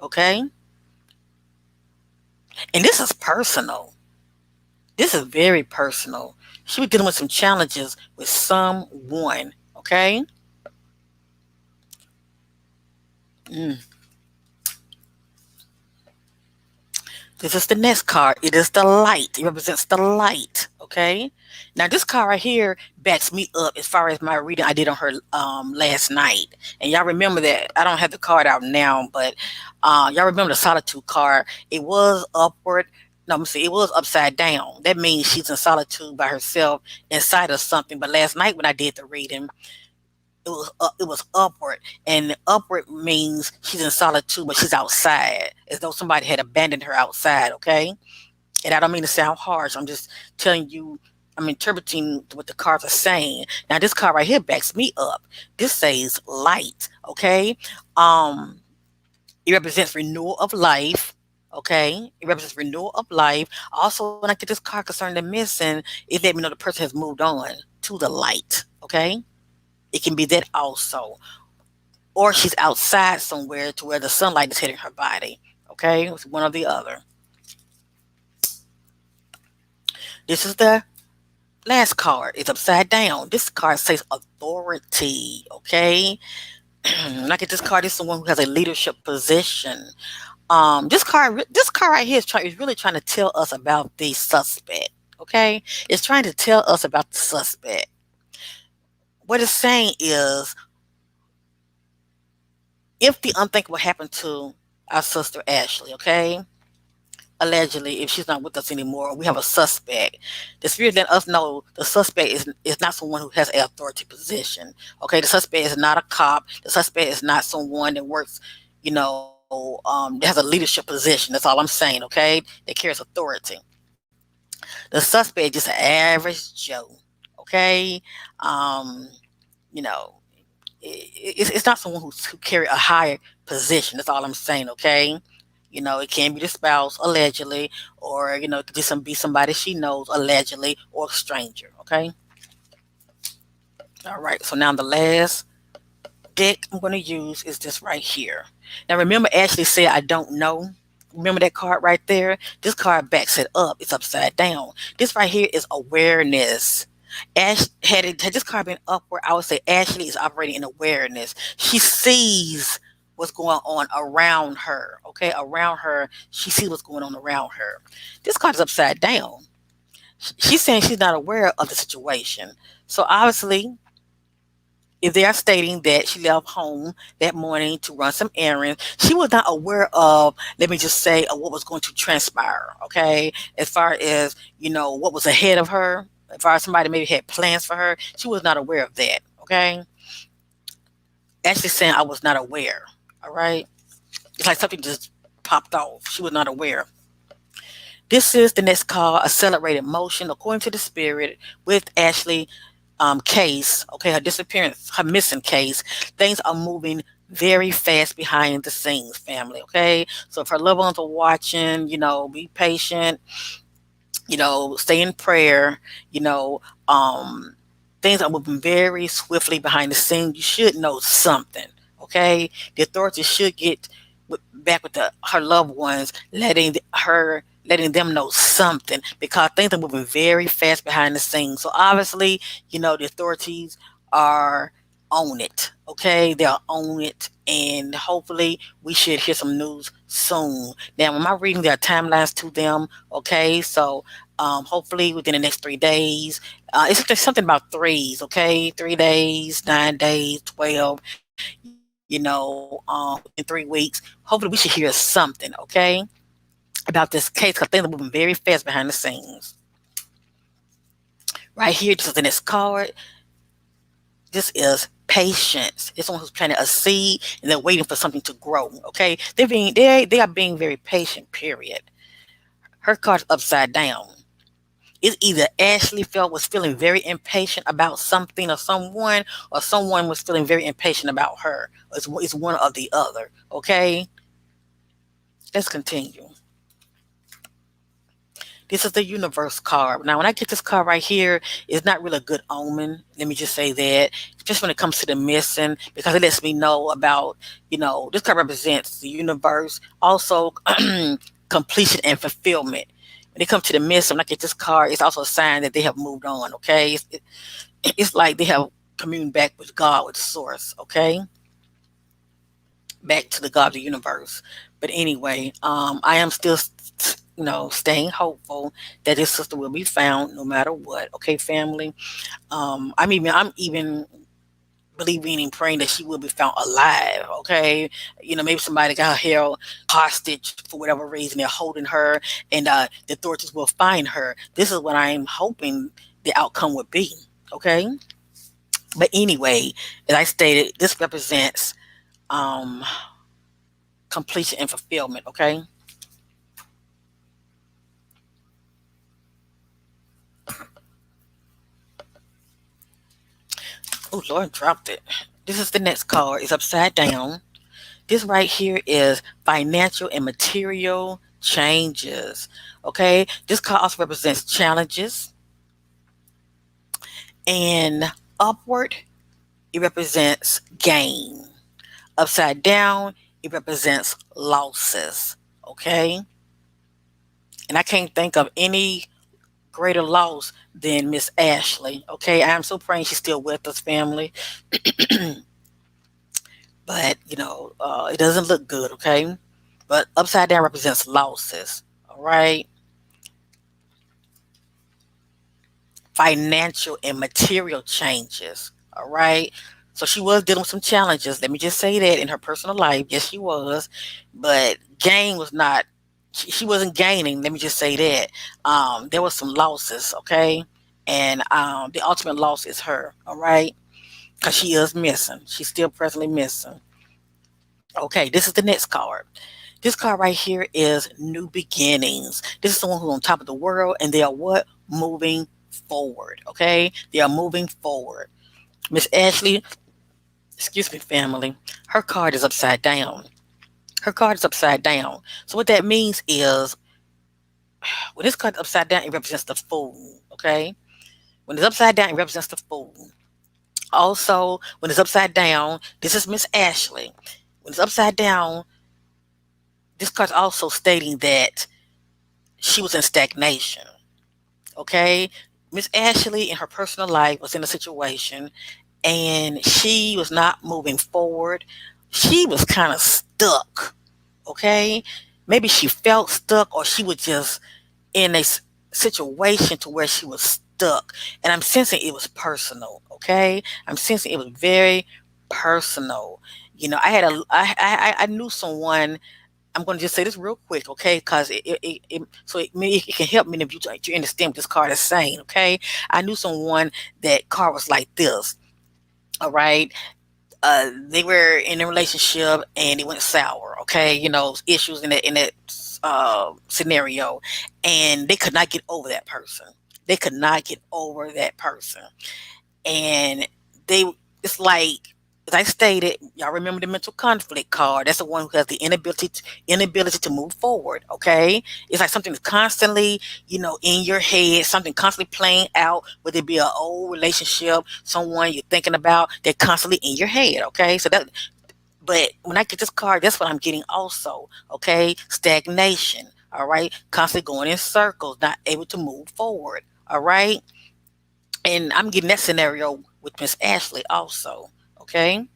okay? And this is personal. This is very personal. She was dealing with some challenges with someone, okay? Mm. This is the next card. It is the light. It represents the light. Okay. Now this card right here backs me up as far as my reading I did on her last night. And y'all remember that I don't have the card out now, but y'all remember the solitude card. It was upward. No, let me see. It was upside down. That means she's in solitude by herself inside of something. But last night when I did the reading, it was upward, and upward means she's in solitude, but she's outside, as though somebody had abandoned her outside. Okay, and I don't mean to sound harsh. I'm just telling you. I'm interpreting what the cards are saying. Now, this card right here backs me up. This says light. Okay, it represents renewal of life. Okay, it represents renewal of life. Also, when I get this card concerning the missing, it let me know the person has moved on to the light. Okay, it can be that also, or she's outside somewhere to where the sunlight is hitting her body. Okay, it's one or the other. This is the last card. It's upside down. This card says authority. Okay, when I get this card, this is someone who has a leadership position. This card right here is really trying to tell us about the suspect. Okay, it's trying to tell us about the suspect. What it's saying is, if the unthinkable happened to our sister Ashley, okay, allegedly, if she's not with us anymore, we have a suspect. The spirit let us know the suspect is not someone who has an authority position. Okay, the suspect is not a cop. The suspect is not someone that works, that has a leadership position. That's all I'm saying. Okay, that carries authority. The suspect is just an average Joe. Okay, um, you know, it's not someone who carry a higher position. That's all I'm saying. Okay, it can be the spouse allegedly, or it could just be somebody she knows allegedly, or a stranger. Okay, all right. So now the last deck I'm going to use is this right here. Now remember, Ashley said I don't know. Remember that card right there? This card backs it up. It's upside down. This right here is awareness. Had this card been upward, I would say Ashley is operating in awareness. She sees what's going on around her. Okay, around her, she sees what's going on around her. This card is upside down. She's saying she's not aware of the situation. So obviously, if they are stating that she left home that morning to run some errands, she was not aware of, let me just say, of what was going to transpire. Okay, as far as what was ahead of her, as far as somebody maybe had plans for her, she was not aware of that. Okay, actually saying I was not aware. All right, it's like something just popped off. She was not aware. This is the next call, accelerated motion, according to the spirit, with Ashley case, okay, her disappearance, her missing case. Things are moving very fast behind the scenes, family, okay? So if her loved ones are watching, be patient, stay in prayer, you know, um, things are moving very swiftly behind the scenes. You should know something, okay? The authorities should get back with her loved ones, letting them know something, because things are moving very fast behind the scenes. So obviously, the authorities are own it. Okay, they'll own it, and hopefully we should hear some news soon. Now, am I reading their timelines to them? Okay, so hopefully within the next 3 days. It's just something about threes. Okay, 3 days, 9 days, 12. Within 3 weeks. Hopefully we should hear something. Okay, about this case because things are moving very fast behind the scenes. Right here, this is the next card. This is patience. It's someone who's planting a seed and they're waiting for something to grow. Okay, they are being very patient. Period. Her card's upside down. It's either Ashley felt was feeling very impatient about something or someone was feeling very impatient about her. It's one or the other. Okay, let's continue. This is the universe card. Now, when I get this card right here, it's not really a good omen. Let me just say that, just when it comes to the missing, because it lets me know about, this card represents the universe, also completion and fulfillment. When it comes to the missing, when I get this card, it's also a sign that they have moved on. Okay, it's like they have communed back with God, with the source. Okay, back to the God of the universe. But anyway, I am still, staying hopeful that this sister will be found no matter what. Okay, family. I'm even believing and praying that she will be found alive. Okay, maybe somebody got her held hostage for whatever reason. They're holding her, and the authorities will find her. This is what I'm hoping the outcome would be. Okay, but anyway, as I stated, this represents um completion and fulfillment. Okay. Oh Lord, dropped it. This is the next card. It's upside down. This right here is financial and material changes. Okay. This card also represents challenges, and upward it represents gain. Upside down it represents losses. Okay. And I can't think of any greater loss than Miss Ashley. Okay. I'm so praying she's still with us, family. But it doesn't look good. Okay, but upside down represents losses. All right, financial and material changes. All right, so she was dealing with some challenges. Let me just say that in her personal life, yes, she was, but gain was not. She wasn't gaining. Let me just say that there was some losses. Okay, and the ultimate loss is her. All right, because she is missing. She's still presently missing. Okay, this is the next card. This card right here is new beginnings. This is someone who's on top of the world and they are what? Moving forward. Okay? They are moving forward. Miss Ashley, excuse me, family, her card is upside down. Her card is upside down. So what that means is when this card is upside down, it represents the fool. Okay? When it's upside down, it represents the fool. Also, when it's upside down, this is Miss Ashley. When it's upside down, this card's also stating that she was in stagnation. Okay, Miss Ashley in her personal life was in a situation and she was not moving forward. She was kind of stuck. Okay, maybe she felt stuck or she was just in a situation to where she was stuck. And I'm sensing it was personal. Okay, I'm sensing it was very personal. I had I knew someone. I'm going to just say this real quick, okay? Because it can help many of you to understand what this card is saying, okay? I knew someone that card was like this, all right? They were in a relationship and it went sour, okay? Issues in that scenario, and they could not get over that person. They could not get over that person, and they it's like as I stated, y'all remember the mental conflict card. That's the one who has the inability to move forward. Okay, it's like something that's constantly, in your head, something constantly playing out. Whether it be an old relationship, someone you're thinking about, they're constantly in your head. Okay, so that. But when I get this card, that's what I'm getting also. Okay, stagnation. All right, constantly going in circles, not able to move forward. All right, and I'm getting that scenario with Miss Ashley also. Okay.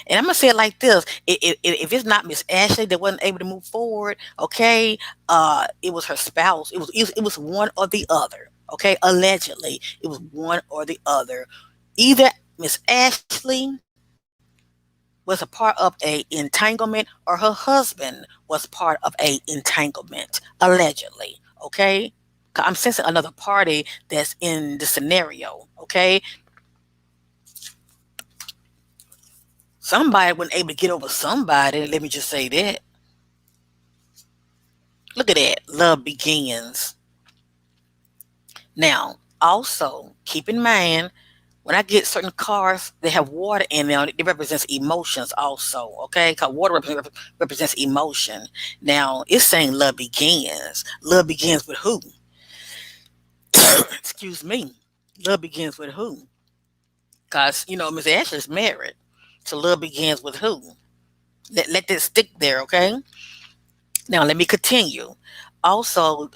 And I'm gonna say it like this: if it's not Miss Ashley that wasn't able to move forward, okay, it was her spouse. It was one or the other. Okay, allegedly, it was one or the other. Either Miss Ashley was a part of a entanglement, or her husband was part of a entanglement, allegedly. Okay, 'cause I'm sensing another party that's in the scenario. Okay, somebody wasn't able to get over somebody. Let me just say that. Look at that. Love begins. Now, also keep in mind when I get certain cards that have water in them, it represents emotions also. Okay, because water represents emotion. Now it's saying love begins. Love begins with who? Excuse me. Love begins with who? Because Miss Ashley's married, so love begins with who? Let that stick there. Okay. Now let me continue. Also,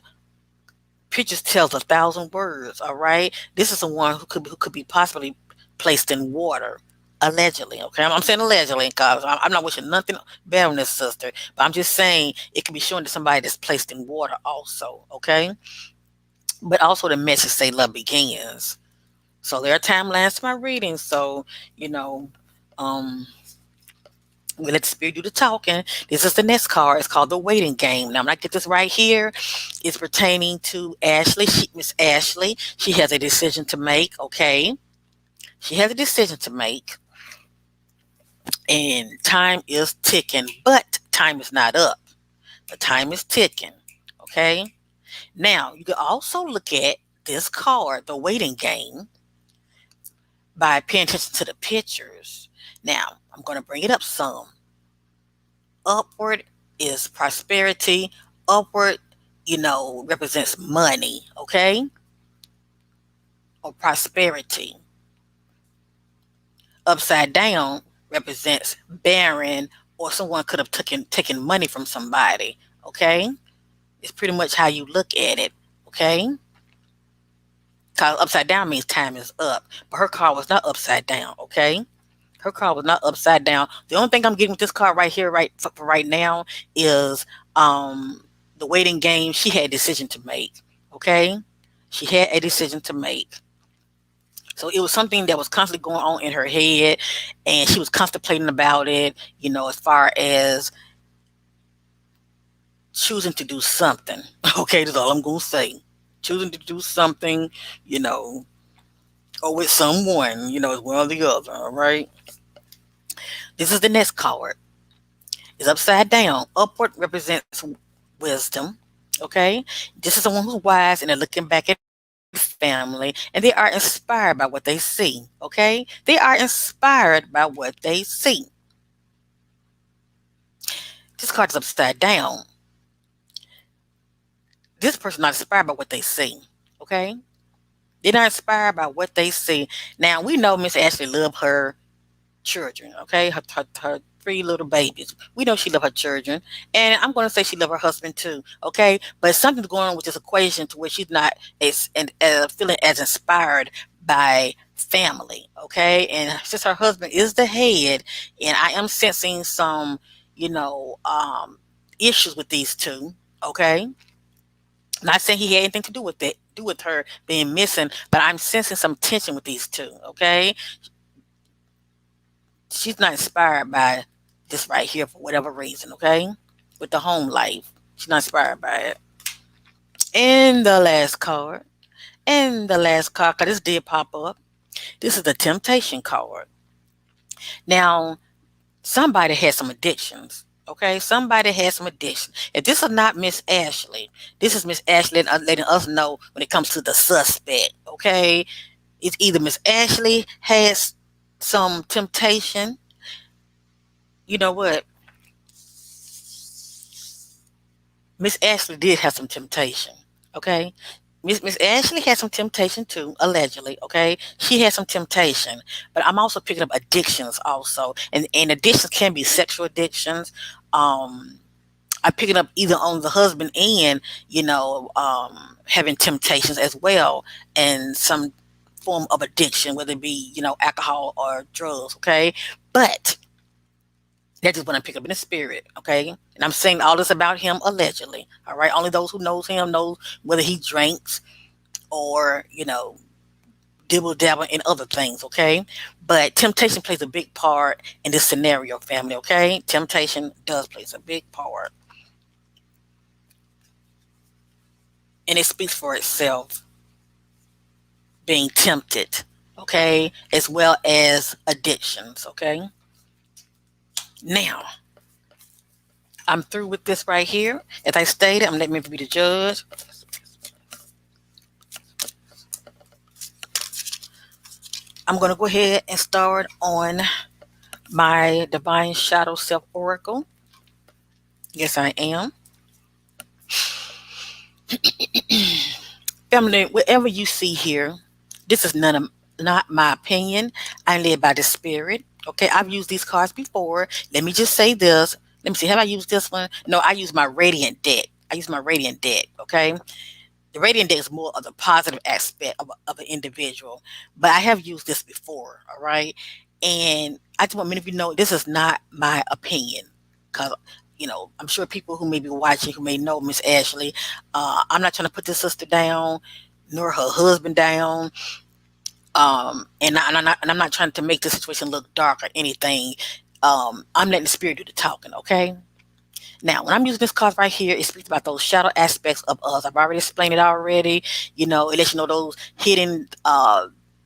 pictures tells 1,000 words. All right, this is someone who could be possibly placed in water, allegedly. Okay, I'm saying allegedly because I'm not wishing nothing bad on this sister, but I'm just saying it can be shown to somebody that's placed in water also. Okay, but also the message say love begins. So there are timelines to my readings. So you know, um, we let the spirit do the talking. This is the next card. It's called the waiting game. Now, when I get this right here, it's pertaining to Ashley. Miss Ashley. She has a decision to make. Okay, she has a decision to make, and time is ticking. But time is not up. The time is ticking. Okay. Now you can also look at this card, the waiting game, by paying attention to the pictures. Now I'm going to bring it up some. Upward is prosperity. Upward, represents money, okay? Or prosperity. Upside down represents barren, or someone could have taken money from somebody, okay? It's pretty much how you look at it, okay? Because upside down means time is up. But her card was not upside down, okay? Her card was not upside down. The only thing I'm getting with this card right here, right for right now, is the waiting game. She had a decision to make. Okay, she had a decision to make. So it was something that was constantly going on in her head, and she was contemplating about it. As far as choosing to do something. Okay, that's all I'm gonna say. Choosing to do something, you know, or with someone, as one or the other. All right. This is the next card. Is upside down. Upward represents wisdom. Okay? This is someone who's wise and they're looking back at family and they are inspired by what they see. Okay? They are inspired by what they see. This card is upside down. This person not inspired by what they see. Okay? They're not inspired by what they see. Now we know Miss Ashley loved her children, okay? Her three little babies. We know she loved her children. And I'm going to say she loved her husband too, okay? But something's going on with this equation to where she's not feeling as inspired by family, okay? And since her husband is the head, and I am sensing some, you know, um, issues with these two, okay? Not saying he had anything to do with her being missing, but I'm sensing some tension with these two, okay? She's not inspired by this right here for whatever reason, okay? With the home life. She's not inspired by it. And the last card. And the last card, because this did pop up. This is the temptation card. Now, somebody has some addictions. Okay, somebody has some addiction. If this is not Miss Ashley, this is Miss Ashley letting us know when it comes to the suspect. Okay, it's either Miss Ashley has some temptation. You know what? Miss Ashley did have some temptation. Okay. Miss Ashley had some temptation too, allegedly. Okay. She had some temptation. But I'm also picking up addictions also. And addictions can be sexual addictions. Um I'm picking up either on the husband and, having temptations as well. And some form of addiction, whether it be, alcohol or drugs, okay? But that's just what I'm picking up in the spirit, okay? And I'm saying all this about him allegedly, all right? Only those who knows him knows whether he drinks or, dibble dabble in other things, okay? But temptation plays a big part in this scenario, family, okay? Temptation does plays a big part. And it speaks for itself, being tempted, okay? As well as addictions, okay? Now, I'm through with this right here. As I stated, I'm letting me be the judge. I'm going to go ahead and start on my Divine Shadow Self Oracle. Yes, I am. Family, whatever you see here, this is not my opinion. I'm led by the spirit. Okay, I've used these cards before. Let me just say this. Let me see. Have I used this one? No, I use my Radiant deck. Okay, the Radiant deck is more of the positive aspect of an individual, but I have used this before. All right, and I just want many of you to know this is not my opinion, because I'm sure people who may be watching who may know Miss Ashley. I'm not trying to put this sister down, nor her husband down. And I'm not trying to make the situation look dark or anything. I'm letting the spirit do the talking, okay? Now, when I'm using this card right here, it speaks about those shadow aspects of us. I've already explained it already. It lets you know those hidden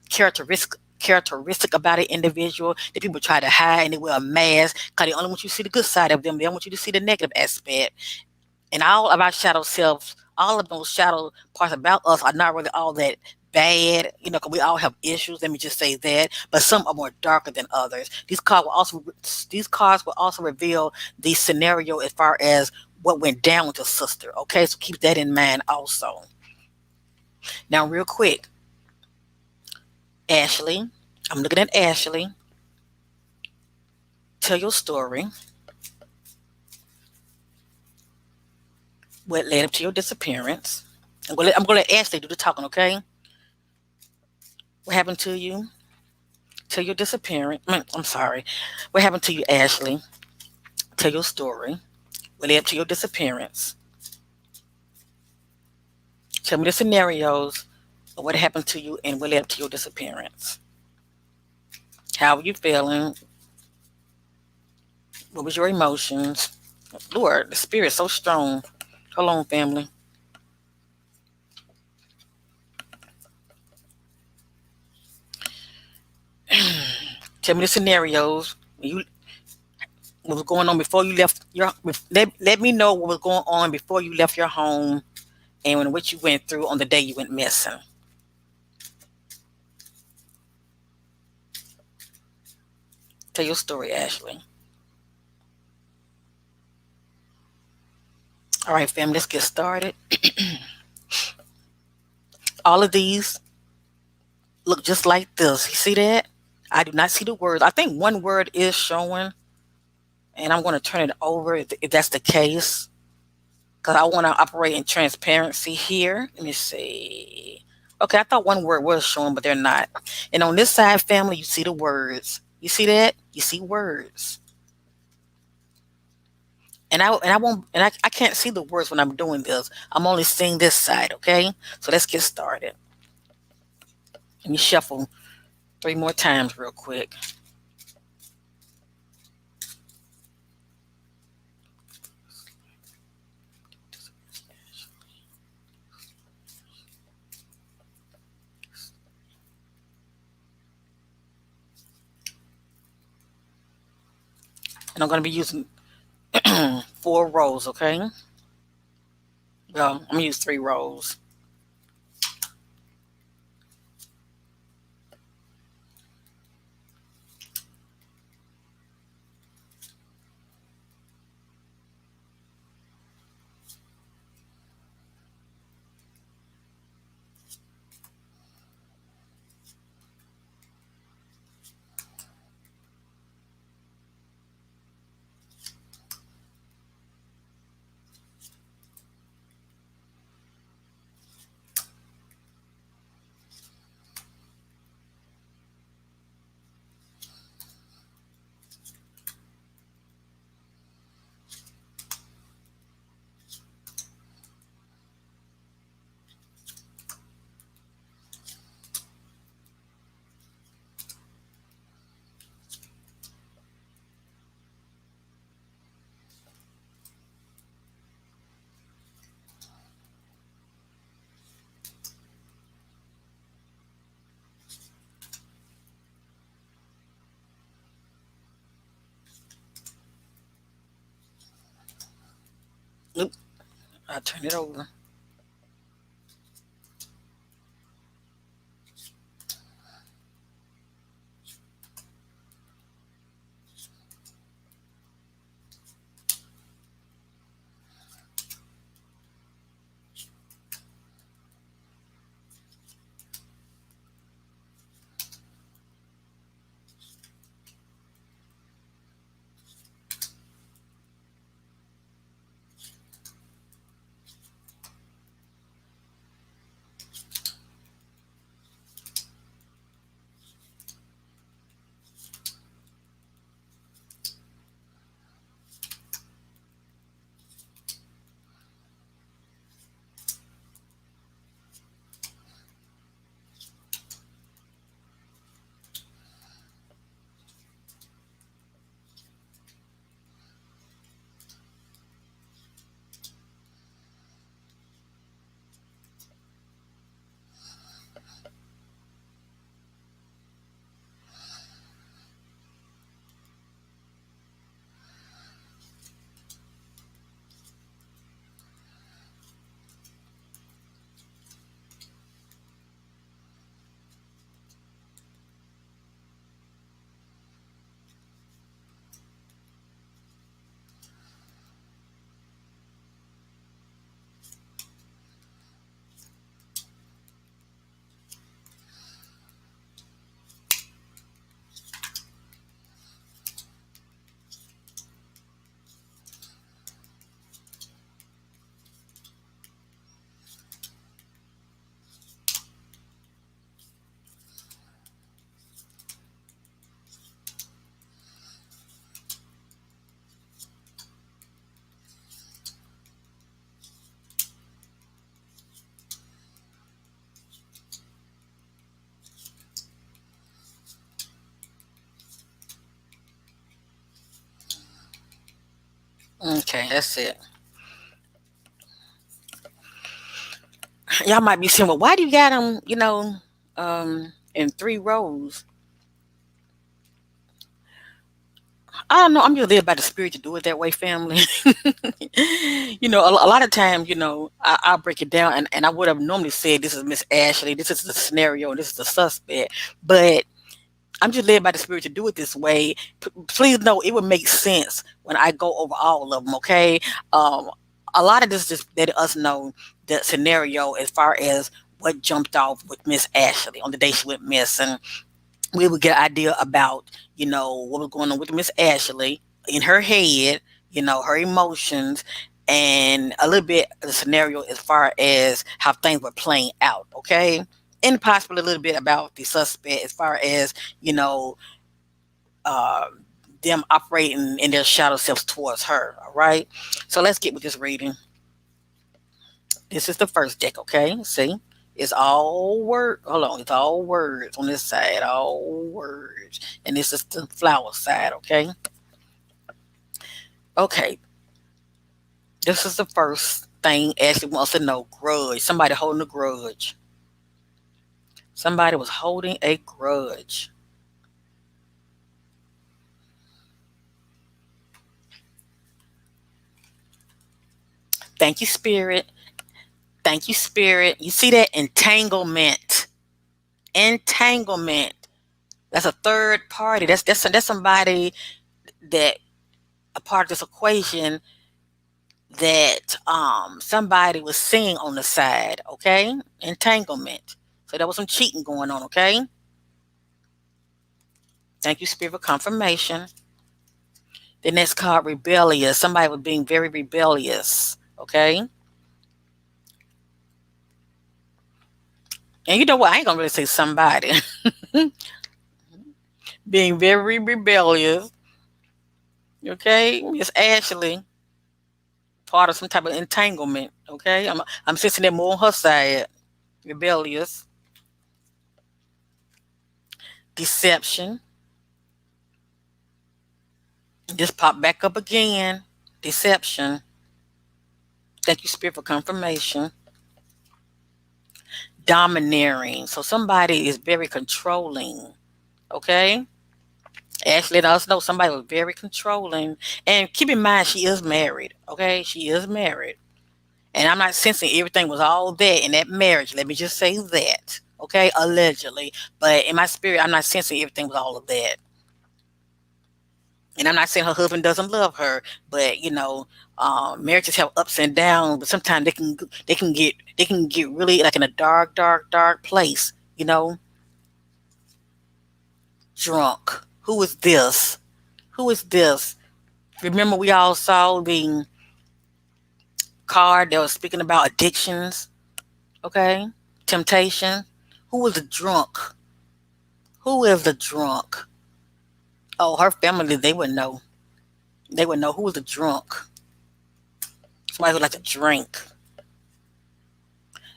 characteristic about an individual that people try to hide and they wear a mask because they only want you to see the good side of them. They don't want you to see the negative aspect. And all of our shadow selves, all of those shadow parts about us are not really all that bad, because we all have issues. Let me just say that, but some are more darker than others. These cards will also reveal the scenario as far as what went down with your sister. Okay, so keep that in mind also. Now, real quick, Ashley, I'm looking at Ashley. Tell your story. What led up to your disappearance? I'm going to let Ashley do the talking. Okay, what happened to you? Tell your disappearance. I'm sorry. What happened to you, Ashley? Tell your story. What led up to your disappearance? Tell me the scenarios of what happened to you and what led up to your disappearance. How are you feeling? What was your emotions? Lord, the spirit's so strong. Hold on, family. Tell me the scenarios. What was going on before you left your. Let me know what was going on before you left your home and what you went through on the day you went missing. Tell your story, Ashley. All right, family, let's get started. All of these look just like this. You see that? I do not see the words. I think one word is showing, and I'm going to turn it over if that's the case, because I want to operate in transparency here. Let me see. Okay, I thought one word was showing, but they're not. And on this side, family, you see the words. You see that? You see words. And I can't see the words when I'm doing this. I'm only seeing this side. Okay, so let's get started. Let me shuffle 3 more times real quick. And I'm going to be using 4 rows, okay? Well, I'm going to use 3 rows. I'll turn it over. Okay, that's it. Y'all might be saying, well, why do you got them, in three rows? I don't know. I'm just led by the spirit to do it that way, family. A lot of times, I'll break it down, and I would have normally said, this is Miss Ashley, this is the scenario, and this is the suspect. But I'm just led by the spirit to do it this way. Please know it would make sense when I go over all of them, okay? Um, a lot of this just let us know the scenario as far as what jumped off with Miss Ashley on the day she went missing. We would get an idea about, what was going on with Miss Ashley in her head, her emotions, and a little bit of the scenario as far as how things were playing out, okay? And possibly a little bit about the suspect as far as, you know, uh, them operating in their shadow selves towards her, all right? So let's get with this reading. This is the first deck, okay? See? It's all word. Hold on, it's all words on this side, all words, and this is the flower side. Okay, okay. This is the first thing Ashley wants to know. Grudge. Somebody holding a grudge. Somebody was holding a grudge. Thank you, spirit. Thank you, spirit. You see that entanglement. Entanglement. That's a third party. That's somebody that a part of this equation that somebody was seeing on the side, okay? Entanglement. So there was some cheating going on, okay? Thank you, Spirit, for confirmation. The next card, rebellious. Somebody was being very rebellious, okay? And you know what? I ain't gonna really say somebody. Being very rebellious, okay? Miss Ashley, part of some type of entanglement, okay? I'm sitting there more on her side. Rebellious, deception. Just pop back up again. Deception. Thank you, Spirit, for confirmation. Domineering. So somebody is very controlling. Okay? Ashley let us know somebody was very controlling. And keep in mind, she is married. Okay? She is married. And I'm not sensing everything was all that in that marriage. Let me just say that. Okay, allegedly. But in my spirit, I'm not sensing everything was all of that. And I'm not saying her husband doesn't love her, but marriages have ups and downs. But sometimes they can get really like in a dark, dark, dark place. Drunk. Who is this? Who is this? Remember, we all saw the card that was speaking about addictions. Okay, temptation. Who is the drunk? Who is the drunk? Oh, her family. They would know. They would know who was the drunk. Somebody who likes to drink.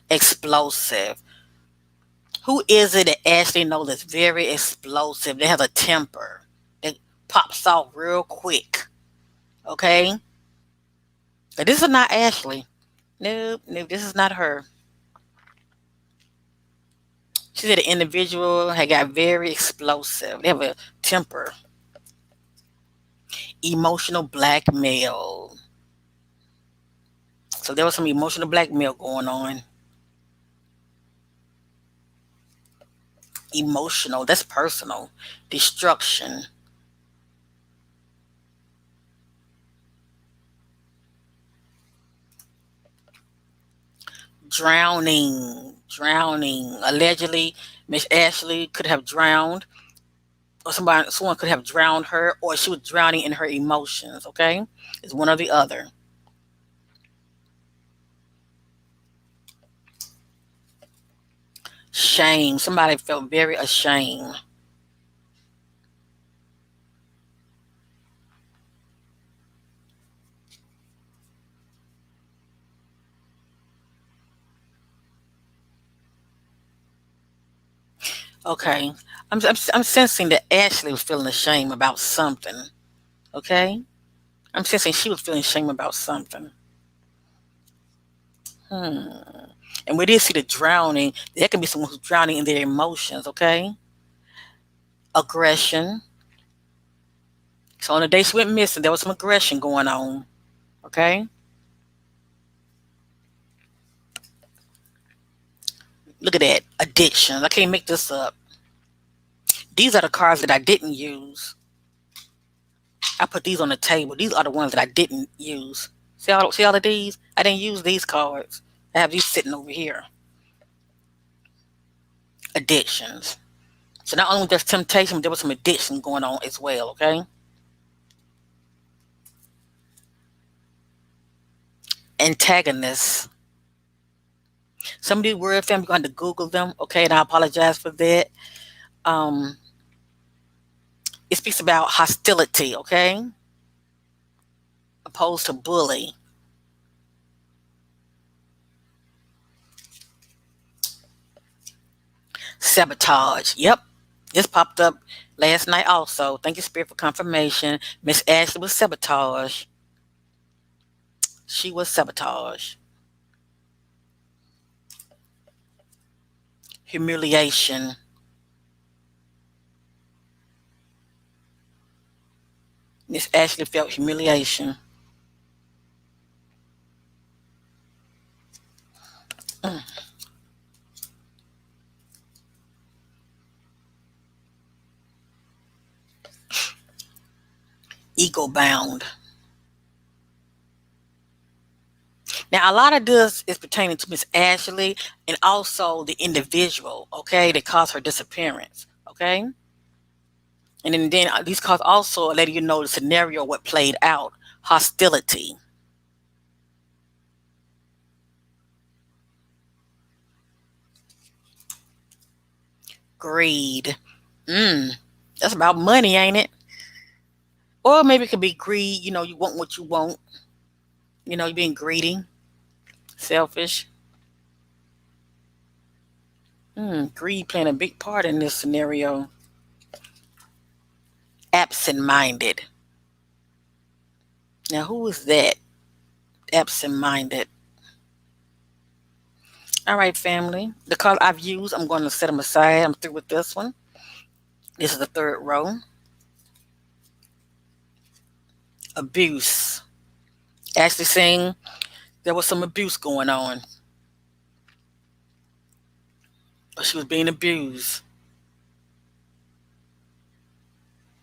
Explosive. Who is it that Ashley knows that's very explosive? They have a temper. It pops off real quick. Okay? But this is not Ashley. Nope, nope, this is not her. She said the individual had got very explosive. They have a temper. Emotional blackmail. So there was some emotional blackmail going on. Emotional, that's personal. Destruction. Drowning. Allegedly, Miss Ashley could have drowned, or someone could have drowned her, or she was drowning in her emotions. Okay, it's one or the other. Shame. Somebody felt very ashamed. Okay, I'm sensing that Ashley was feeling ashamed about something. Okay, I'm sensing she was feeling shame about something. Hmm. And we did see the drowning. There can be someone who's drowning in their emotions. Okay, aggression. So on the day she went missing, there was some aggression going on. Okay, look at that addiction. I can't make this up. These are the cards that I didn't use. I put these on the table. These are the ones that I didn't use. See all of these? I didn't use these cards. I have these sitting over here. Addictions. So not only was there temptation, but there was some addiction going on as well. Okay. Antagonists. Some of these word families, you're going to Google them. Okay, and I apologize for that. Um, it speaks about hostility. Okay, opposed to bully. Sabotage. Yep. This popped up last night also. Thank you, Spirit, for confirmation. Miss Ashley was sabotage. She was sabotage. Humiliation. Miss Ashley felt humiliation. Mm. Ego bound. Now, a lot of this is pertaining to Miss Ashley and also the individual, okay, that caused her disappearance, okay? And then these cards also letting you know the scenario, what played out. Hostility. Greed. Mm, that's about money, ain't it? Or maybe it could be greed. You want what you want. You're being greedy, selfish. Greed playing a big part in this scenario. Absent minded. Now, who is that? Absent minded. All right, family. The color I've used, I'm going to set them aside. I'm through with this one. This is the third row. Abuse. Ashley saying There was some abuse going on, or she was being abused.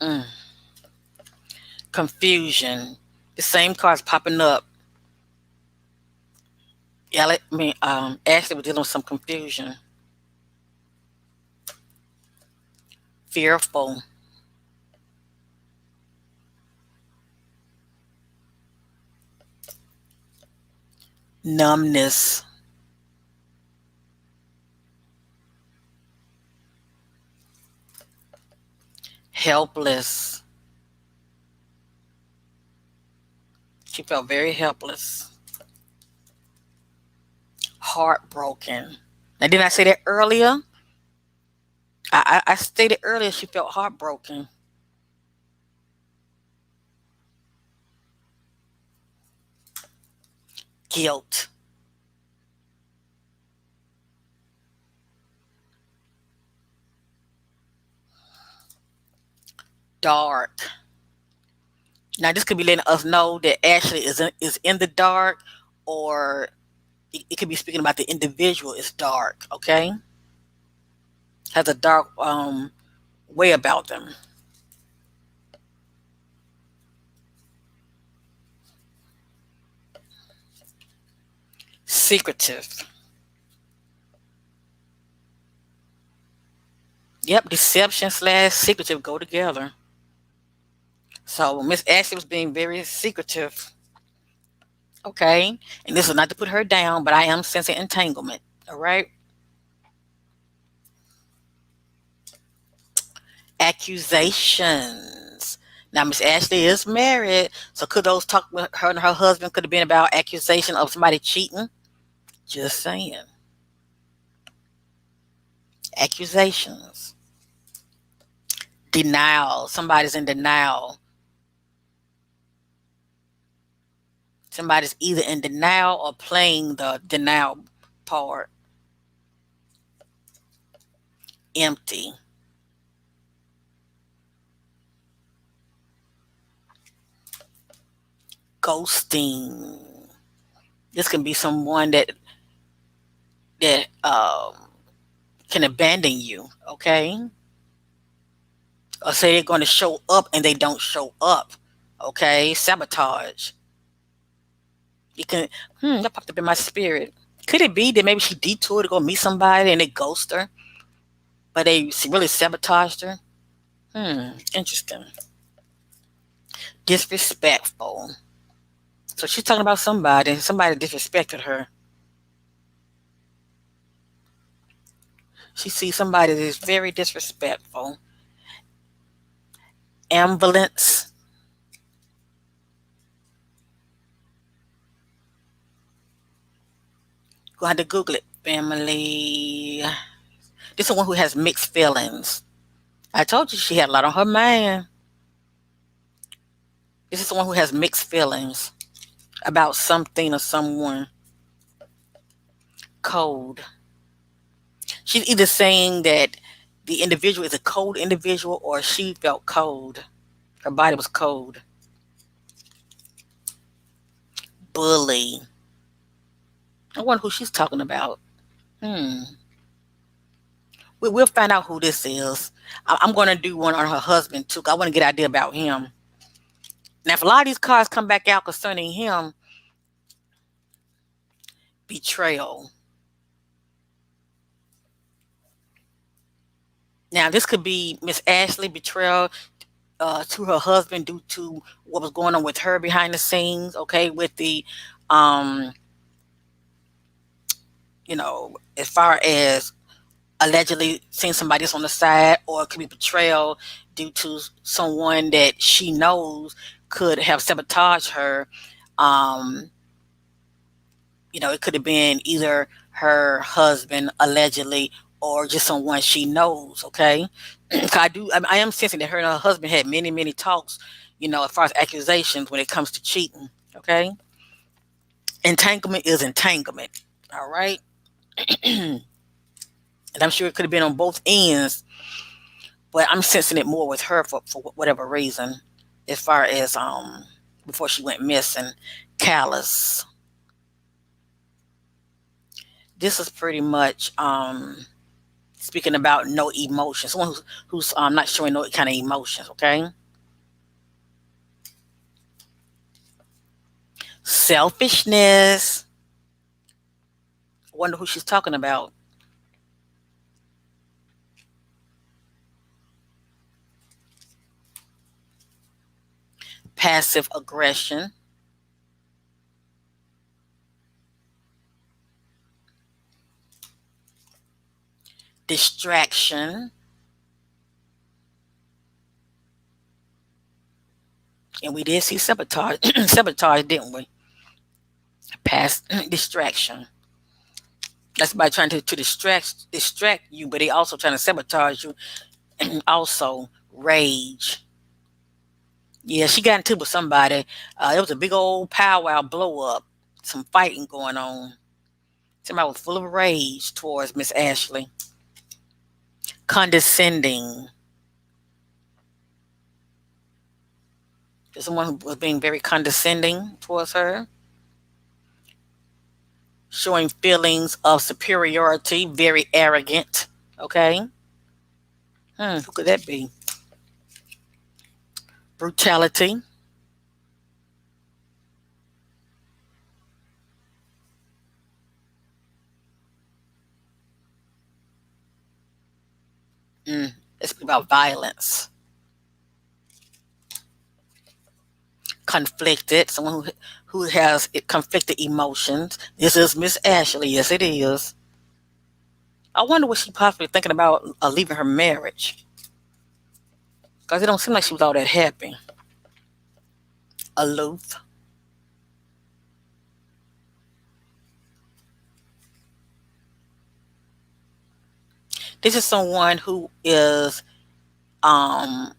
Mm. Confusion. The same cards popping up. Yeah, Ashley was dealing with some confusion. Fearful. Numbness. Helpless. She felt very helpless. Heartbroken. Now, didn't I say that earlier? I stated earlier she felt heartbroken. Guilt. Dark. Now, this could be letting us know that Ashley is in the dark, or it could be speaking about the individual is dark, okay? Has a dark way about them. Secretive. Yep, deception slash secretive go together. So Miss Ashley was being very secretive, okay? And this is not to put her down, but I am sensing entanglement, all right? Accusations. Now, Miss Ashley is married, so could those talk with her and her husband could have been about accusation of somebody cheating? Just saying. Accusations. Denial. Somebody's in denial. Somebody's either in denial or playing the denial part. Empty. Ghosting. This can be someone that can abandon you, okay? Or say they're going to show up and they don't show up, okay? Sabotage. You can, that popped up in my spirit. Could it be that maybe she detoured to go meet somebody and they ghost her, but they really sabotaged her? Interesting. Disrespectful. So she's talking about somebody disrespected her. She sees somebody that is very disrespectful. Ambulance. Go ahead to Google it. Family. This is one who has mixed feelings. I told you she had a lot on her mind. This is someone who has mixed feelings about something or someone. Cold. She's either saying that the individual is a cold individual or she felt cold. Her body was cold. Bully. I wonder who she's talking about. Hmm. We'll find out who this is. I'm going to do one on her husband too. I want to get an idea about him. Now, if a lot of these cards come back out concerning him, betrayal. Now, this could be Miss Ashley betrayal to her husband due to what was going on with her behind the scenes. Okay, with the, um, as far as allegedly seeing somebody else on the side, or it could be betrayal due to someone that she knows could have sabotaged her. Um, it could have been either her husband allegedly or just someone she knows. Okay, 'Cause I am sensing that her and her husband had many many talks. As far as accusations when it comes to cheating. Okay, entanglement is entanglement. All right, and I'm sure it could have been on both ends, but I'm sensing it more with her for whatever reason, as far as before she went missing. Callous. This is pretty much speaking about no emotions. Someone who's not showing no kind of emotions. Okay, selfishness. Wonder who she's talking about. Passive aggression, distraction, and we did see sabotage. Sabotage, didn't we? Past distraction. That's by trying to distract you, but they also trying to sabotage you. Also, rage. Yeah, she got into it with somebody. It was a big old powwow blow up. Some fighting going on. Somebody was full of rage towards Miss Ashley. Condescending. There's someone who was being very condescending towards her. Showing feelings of superiority, very arrogant. Okay. Who could that be? Brutality. It's about violence. Conflicted. Someone who has conflicted emotions. This is Miss Ashley. Yes, it is. I wonder what she possibly thinking about leaving her marriage. Because it don't seem like she was all that happy. Aloof. This is someone who is um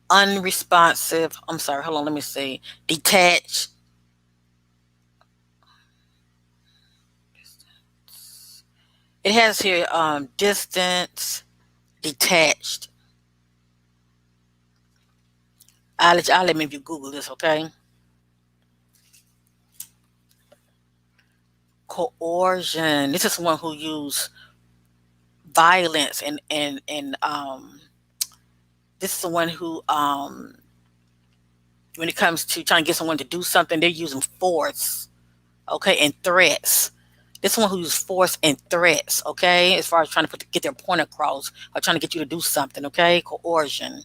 unresponsive. I'm sorry, hold on, let me see. Detached. It has here distance, detached. I'll let me if you Google this, okay? Coercion. This is someone who used violence and this is someone who when it comes to trying to get someone to do something, they're using force, okay, and threats. This is someone who uses force and threats, okay, as far as trying to get their point across or trying to get you to do something, okay? Coercion.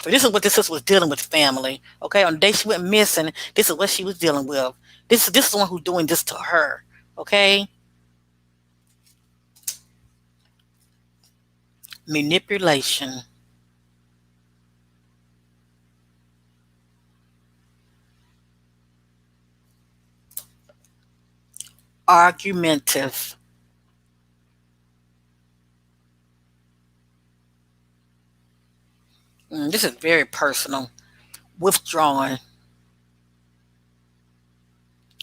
So this is what this sister was dealing with, family. Okay, on the day she went missing, this is what she was dealing with. This is the one who's doing this to her. Okay, manipulation, argumentative. This is very personal. Withdrawn.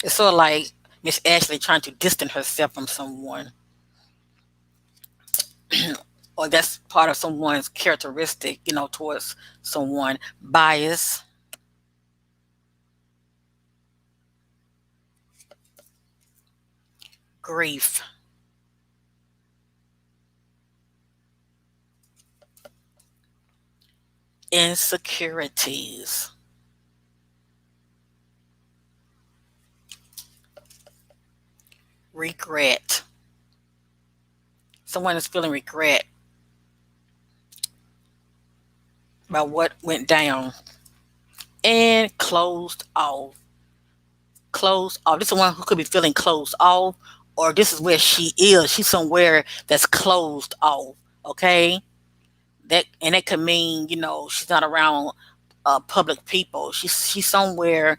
It's sort of like Miss Ashley trying to distance herself from someone, or that's part of someone's characteristic, towards someone. Bias, grief, insecurities, regret. Someone is feeling regret about what went down, and closed off. Closed off. This is one who could be feeling closed off, or this is where she is. She's somewhere that's closed off. Okay, that could mean she's not around public people. She's somewhere.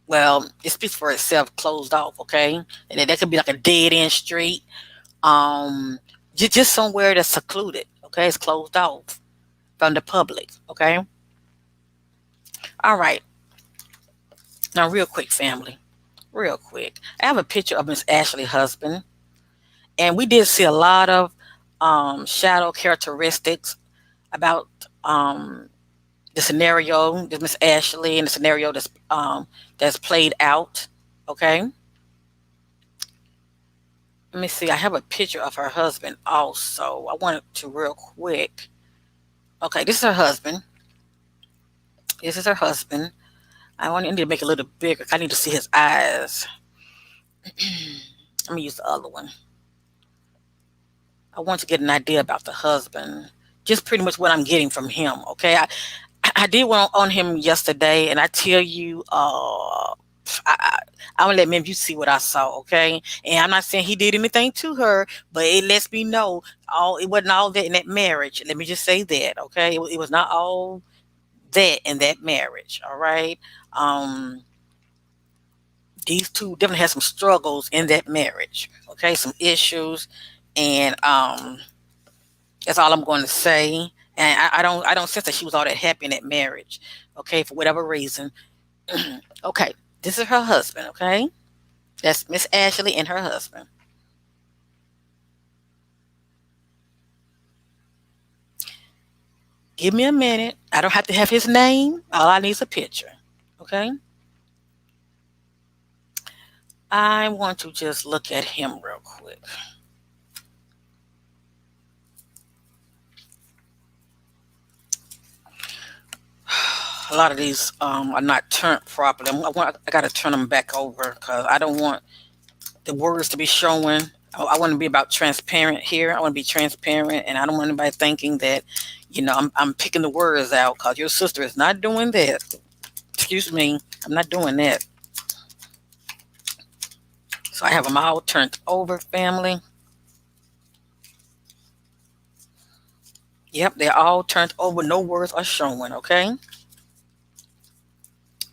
Well, it speaks for itself. Closed off. Okay, and that could be like a dead end street. Um, just somewhere that's secluded. Okay, it's closed off from the public. Okay, all right. Now, real quick, family. Real quick. I have a picture of Miss Ashley's husband, and we did see a lot of shadow characteristics about the scenario, this Miss Ashley, and the scenario that's played out. Okay, let me see. I have a picture of her husband also. I wanted to real quick. Okay, this is her husband. This is her husband. I need to make it a little bigger. I need to see his eyes. Let me use the other one. I want to get an idea about the husband. Just pretty much what I'm getting from him. Okay, I did one on him yesterday, and I tell you, I, I'm gonna let maybe you see what I saw, okay? And I'm not saying he did anything to her, but it lets me know it wasn't all that in that marriage. Let me just say that, okay? It was not all that in that marriage, all right? Um, these two definitely had some struggles in that marriage, okay? Some issues, and that's all I'm going to say. And I don't sense that she was all that happy in that marriage, okay? For whatever reason. Okay, this is her husband, okay? That's Miss Ashley and her husband. Give me a minute. I don't have to have his name. All I need is a picture, okay? I want to just look at him real quick. A lot of these are not turned properly. I got to turn them back over because I don't want the words to be showing. I want to be about transparent here. I want to be transparent, and I don't want anybody thinking that, I'm picking the words out because your sister is not doing that. Excuse me, I'm not doing that. So I have them all turned over, family. Yep, they're all turned over. No words are showing. Okay.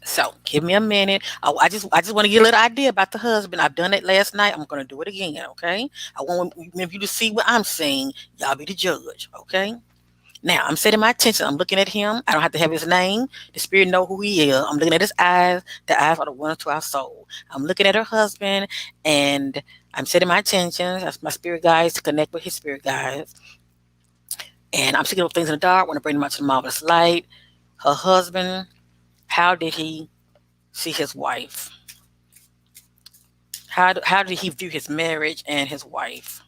So give me a minute. I just want to get a little idea about the husband. I've done it last night. I'm gonna do it again. Okay. I want you to see what I'm seeing. Y'all be the judge. Okay. Now I'm setting my attention. I'm looking at him. I don't have to have his name. The spirit know who he is. I'm looking at his eyes. The eyes are the ones to our soul. I'm looking at her husband, and I'm setting my attention. That's my spirit guides to connect with his spirit guides. And I'm seeing those things in the dark. Want to bring them out to the marvelous light. Her husband. How did he see his wife? How did he view his marriage and his wife?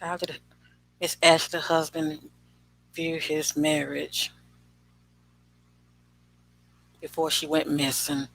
How did Miss Ashley's husband view his marriage before she went missing?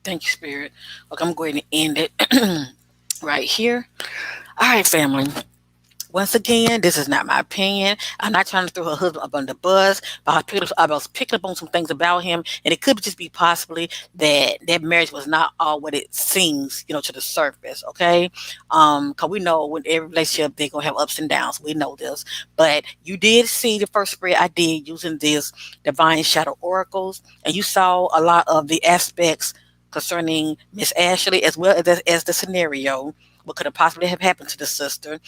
Thank you, Spirit. Okay, I'm going to end it right here. All right, family. Once again, this is not my opinion. I'm not trying to throw her husband up on the bus, but I was picking up on some things about him, and it could just be possibly that that marriage was not all what it seems, to the surface. Okay, because we know when every relationship they're gonna have ups and downs. We know this, but you did see the first spread I did using this divine shadow oracles, and you saw a lot of the aspects concerning Miss Ashley as well as the scenario what could have possibly have happened to the sister,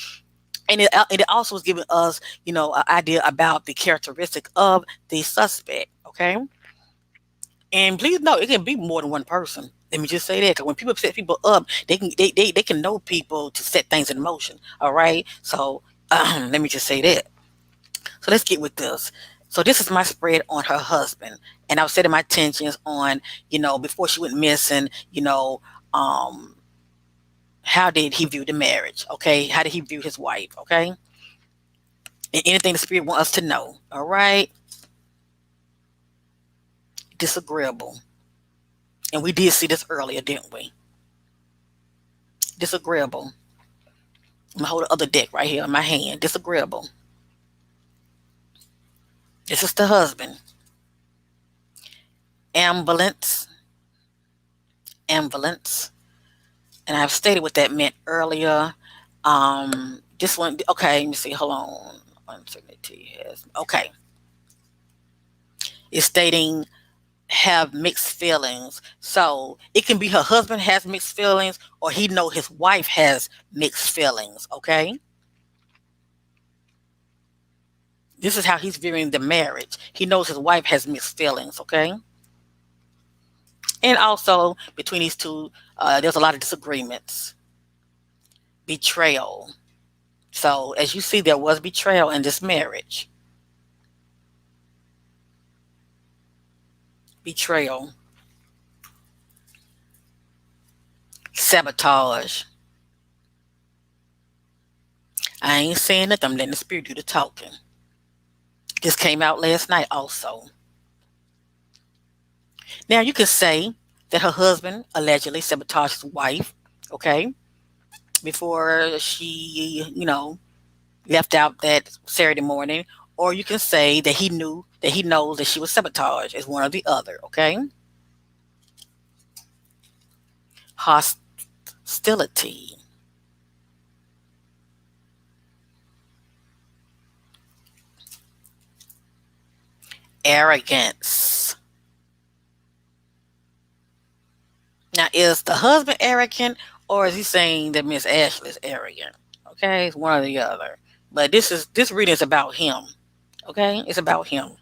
and it also was giving us, an idea about the characteristic of the suspect. Okay, and please know it can be more than one person. Let me just say that because when people set people up, they can know people to set things in motion. All right, so let me just say that. So let's get with this. So this is my spread on her husband, and I was setting my tensions on, before she went missing, um, how did he view the marriage? Okay, how did he view his wife? Okay, and anything the spirit wants us to know. All right, disagreeable, and we did see this earlier, didn't we? Disagreeable. I'm gonna hold the other deck right here in my hand. Disagreeable. This is the husband. Ambulance. Ambulance. And I've stated what that meant earlier. This one. Okay, let me see. Hold on. Uncertainty has. Okay, it's stating have mixed feelings. So it can be her husband has mixed feelings, or he know his wife has mixed feelings. Okay, this is how he's viewing the marriage. He knows his wife has mixed feelings. Okay, and also between these two, there's a lot of disagreements. Betrayal. So as you see, there was betrayal in this marriage. Betrayal. Sabotage. I ain't saying nothing. I'm letting the spirit do the talking. This came out last night also. Now you could say that her husband allegedly sabotaged his wife, okay, before she, left out that Saturday morning, or you can say that he knows that she was sabotaged. It's one or the other, okay? Hostility, arrogance. Now, is the husband arrogant, or is he saying that Miss Ashley is arrogant? Okay, it's one or the other. But this reading is about him. Okay, it's about him.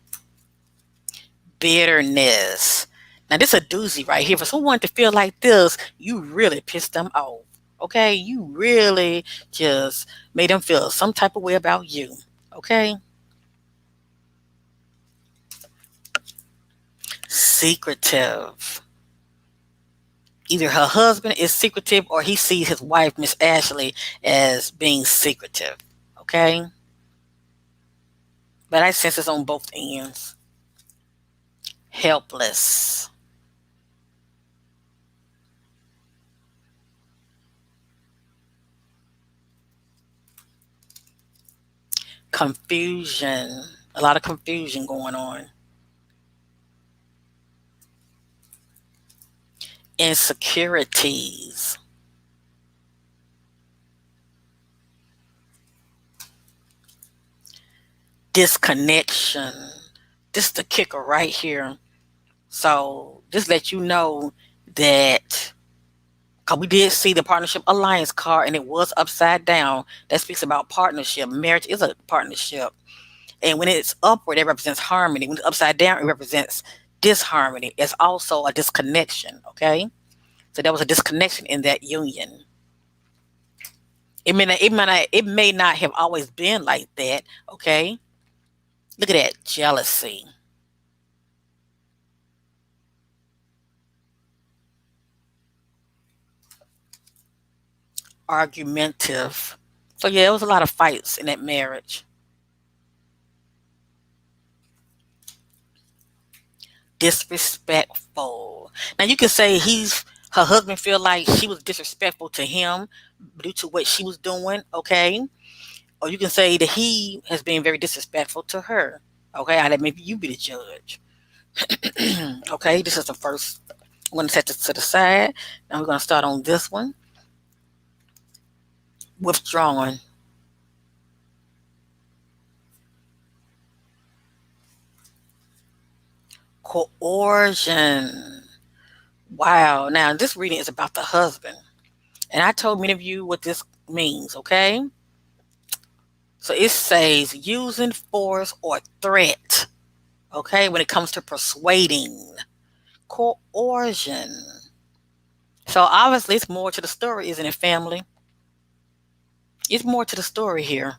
Bitterness. Now, this is a doozy right here. For someone to feel like this, you really pissed them off. Okay, you really just made them feel some type of way about you. Okay, secretive. Either her husband is secretive or he sees his wife, Miss Ashley, as being secretive. Okay, but I sense it's on both ends. Helpless. Confusion. A lot of confusion going on. Insecurities. Disconnection. This is the kicker right here. So just let you know that, because we did see the partnership alliance card and it was upside down. That speaks about partnership. Marriage is a partnership. And when it's upward, it represents harmony. When it's upside down, it represents disharmony. It's also a disconnection. Okay. So there was a disconnection in that union. It may not have always been like that. Okay. Look at that jealousy. Argumentative. So yeah, there was a lot of fights in that marriage. Disrespectful. Now you can say her husband feel like she was disrespectful to him due to what she was doing, okay? Or you can say that he has been very disrespectful to her. Okay, I let maybe you be the judge. Okay, this is the first. I'm going to set this to the side. Now we're going to start on this one. Withdrawing. Coercion. Wow. Now this reading is about the husband. And I told many of you what this means, okay? So it says using force or threat, okay, when it comes to persuading. Coercion. So obviously it's more to the story, isn't it, family? It's more to the story here.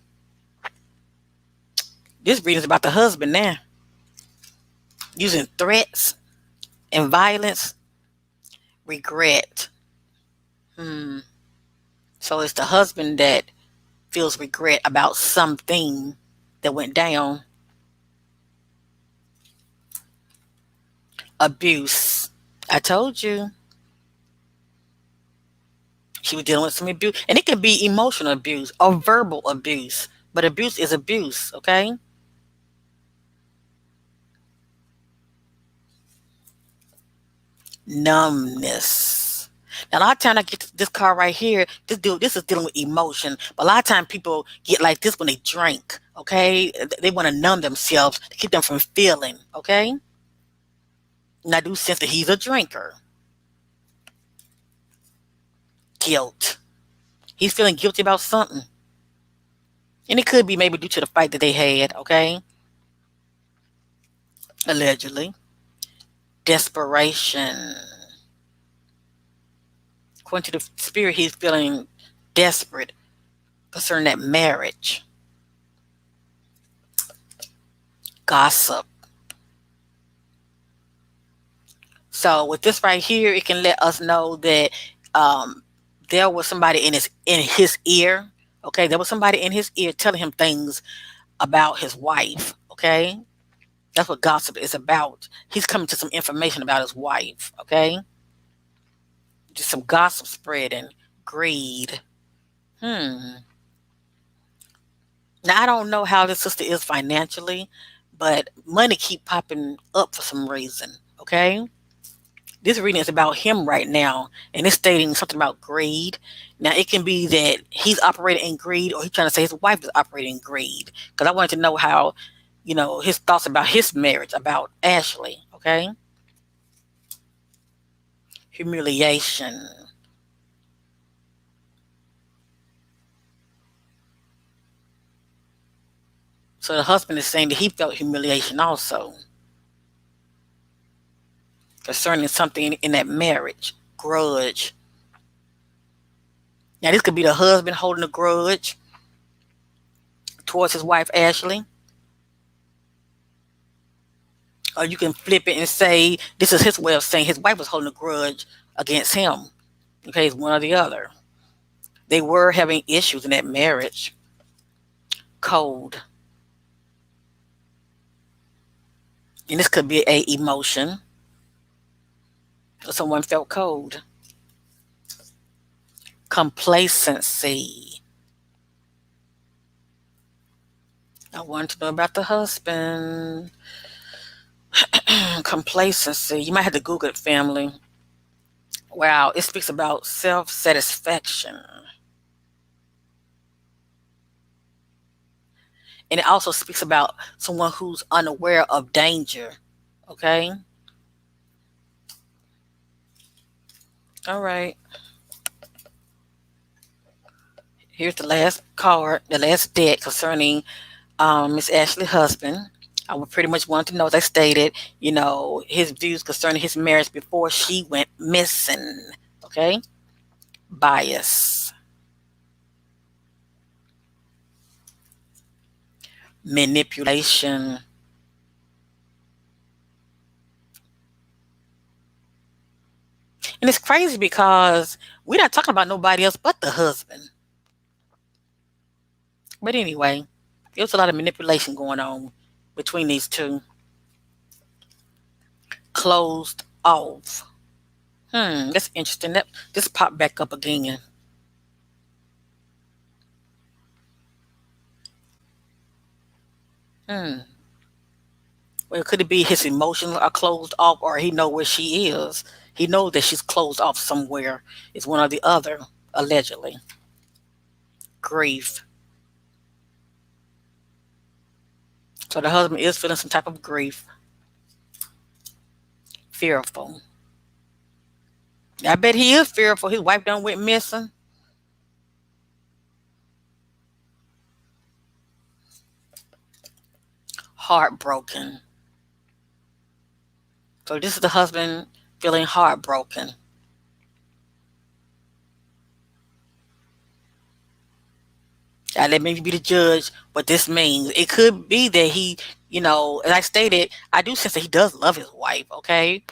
This reading is about the husband now. Using threats and violence, regret. Hmm. So it's the husband that feels regret about something that went down. Abuse. I told you she was dealing with some abuse. And it can be emotional abuse or verbal abuse. But abuse is abuse, okay? Numbness. Now, a lot of time I get this card right here. This is dealing with emotion. But a lot of time people get like this when they drink. Okay, they want to numb themselves to keep them from feeling. Okay, and I do sense that he's a drinker. Guilt. He's feeling guilty about something, and it could be maybe due to the fight that they had. Okay, allegedly. Desperation. According to the spirit, he's feeling desperate concerning that marriage. Gossip. So with this right here, it can let us know that um, there was somebody in his ear. Okay, there was somebody in his ear telling him things about his wife. Okay, that's what gossip is about. He's coming to some information about his wife. Okay, just some gossip spreading, greed. Hmm. Now I don't know how this sister is financially, but money keep popping up for some reason. Okay, this reading is about him right now, and it's stating something about greed. Now, it can be that he's operating in greed, or he's trying to say his wife is operating in greed. Because I wanted to know how, his thoughts about his marriage, about Ashley. Okay, humiliation. So the husband is saying that he felt humiliation also concerning something in that marriage, grudge. Now, this could be the husband holding a grudge towards his wife Ashley. Or you can flip it and say this is his way of saying his wife was holding a grudge against him. Okay, it's one or the other. They were having issues in that marriage. Cold. And this could be a emotion. Someone felt cold. Complacency. I wanted to know about the husband. Complacency. You might have to Google it, family. Wow, it speaks about self-satisfaction. And it also speaks about someone who's unaware of danger. Okay? All right. Here's the last card, the last deck concerning Miss Ashley's husband. I would pretty much want to know, as I stated, his views concerning his marriage before she went missing. Okay? Bias. Manipulation. And it's crazy because we're not talking about nobody else but the husband. But anyway, there was a lot of manipulation going on between these two. Closed off. That's interesting. That this popped back up again. Hmm. Well, could it be his emotions are closed off, or he know where she is? He knows that she's closed off somewhere. It's one or the other, allegedly. Grief. So the husband is feeling some type of grief, fearful. I bet he is fearful. His wife done went missing. Heartbroken. So this is the husband feeling heartbroken. I let me be the judge what this means. It could be that he, as I stated, I do sense that he does love his wife, okay?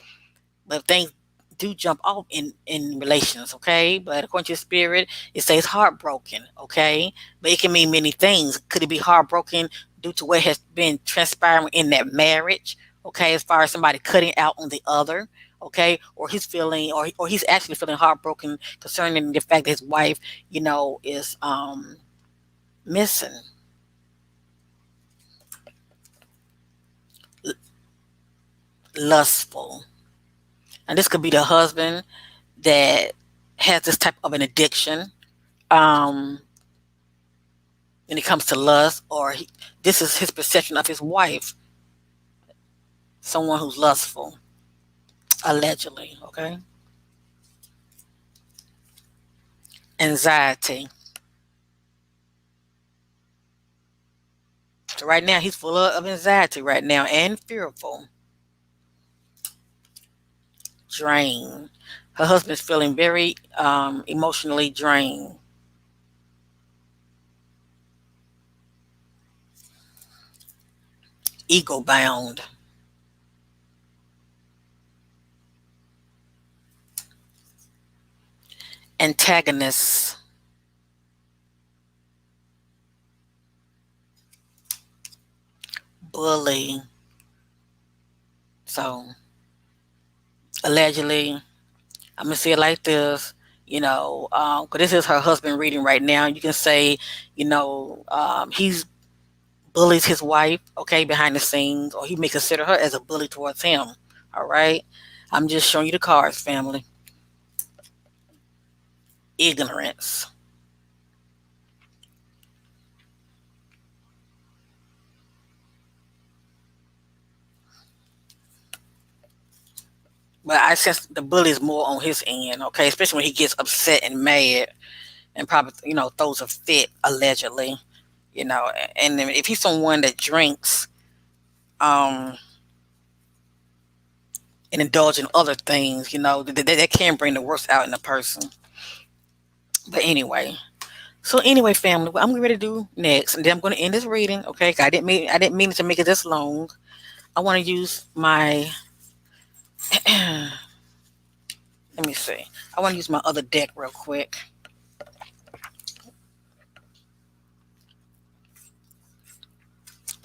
But things do jump off in relations, okay? But according to your spirit, it says heartbroken, okay? But it can mean many things. Could it be heartbroken due to what has been transpiring in that marriage, okay? As far as somebody cutting out on the other, okay? Or he's feeling, or he's actually feeling heartbroken concerning the fact that his wife, is missing. Lustful. And this could be the husband that has this type of an addiction. Um, when it comes to lust, or this is his perception of his wife, someone who's lustful, allegedly. Okay, anxiety. So right now he's full of anxiety right now and fearful. Drained. Her husband's feeling very emotionally drained. Ego bound. Antagonist. Bully. So allegedly, I'm gonna say it like this, because this is her husband reading right now. You can say, he's bullies his wife, okay, behind the scenes, or he may consider her as a bully towards him. All right, I'm just showing you the cards, family. Ignorance, but I sense the bully is more on his end, okay, especially when he gets upset and mad and probably throws a fit allegedly, and then if he's someone that drinks, um and indulge in other things, that can bring the worst out in a person. But anyway, family, what I'm ready to do next, and then I'm going to end this reading, okay? 'Cause I didn't mean to make it this long. I want to use my let me see. I want to use my other deck real quick.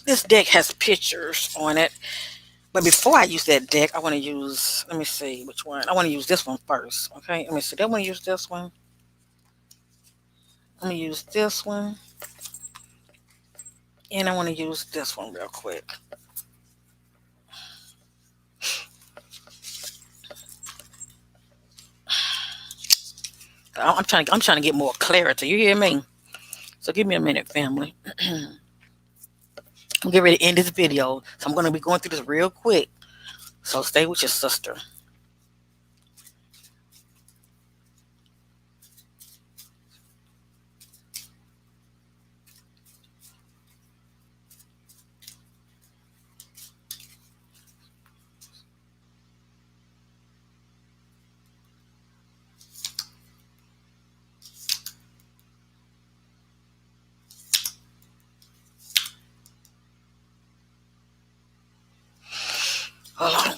This deck has pictures on it, but before I use that deck, I want to use. Let me see which one. I want to use this one first, okay? Let me see. I want to use this one. I'm gonna use this one, and I want to use this one real quick. I'm trying to get more clarity. You hear me? So give me a minute, family. I'm getting ready to end this video, so I'm going to be going through this real quick. So stay with your sister. Hold on.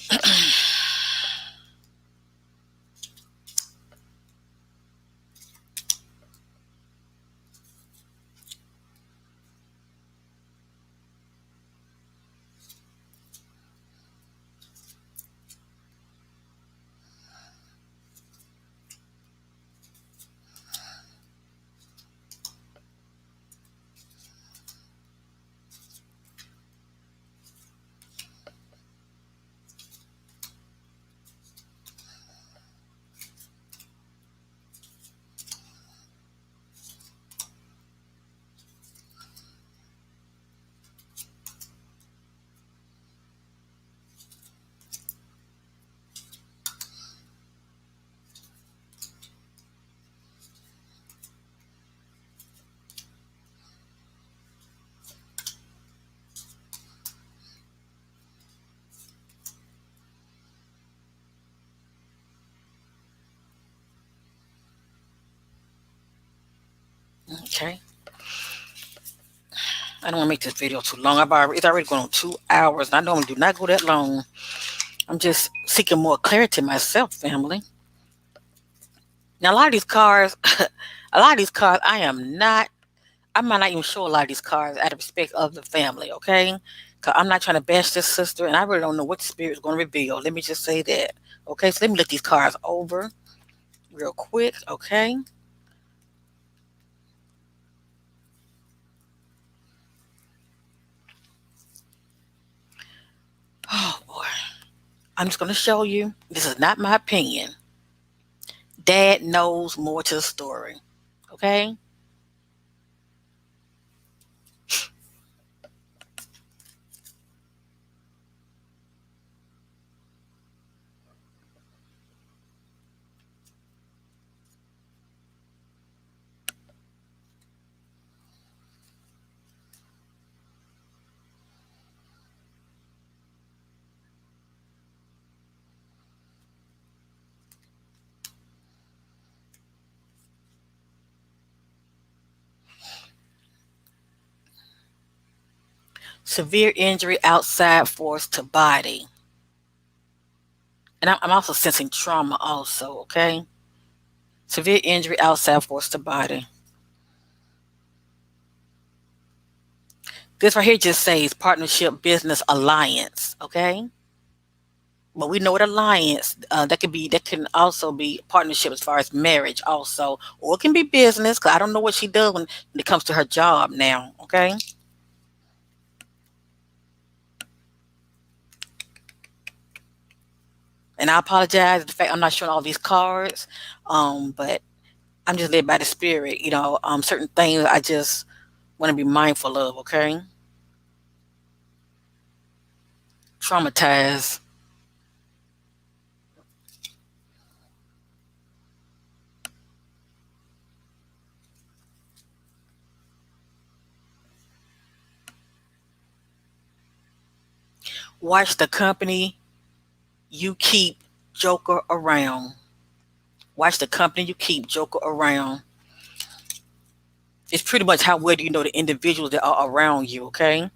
Okay. I don't want to make this video too long. It's already going on 2 hours. And I normally do not go that long. I'm just seeking more clarity myself, family. Now, a lot of these cards, a lot of these cards, I might not even show a lot of these cards out of respect of the family, okay? Because I'm not trying to bash this sister, and I really don't know what the spirit is going to reveal. Let me just say that. Okay, so let me look these cards over real quick, okay? Oh, boy. I'm just going to show you. This is not my opinion. Dad knows more to the story, okay? Severe injury outside force to body. And I'm also sensing trauma also, okay? Severe injury outside force to body. This right here just says partnership, business, alliance, okay? But we know what alliance that can also be partnership as far as marriage also, or it can be business. Cause I don't know what she does when it comes to her job now, okay? And I apologize for the fact I'm not showing all these cards, but I'm just led by the spirit. Certain things I just want to be mindful of, okay? Traumatized. Watch the company you keep Joker around. Watch the company you keep Joker around. It's pretty much how well do you know the individuals that are around you, okay?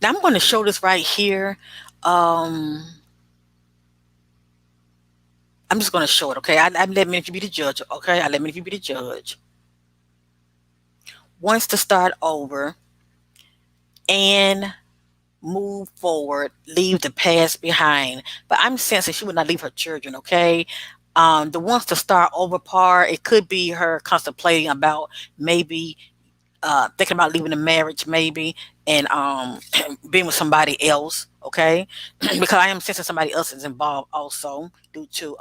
Now I'm going to show this right here. Um, I'm just going to show it, okay? I let many of you be the judge, okay? I let many of you be the judge. Wants to start over and move forward, leave the past behind. But I'm sensing she would not leave her children, okay? The wants to start over part, it could be her contemplating about maybe thinking about leaving the marriage maybe and being with somebody else, okay? Because I am sensing somebody else is involved also due to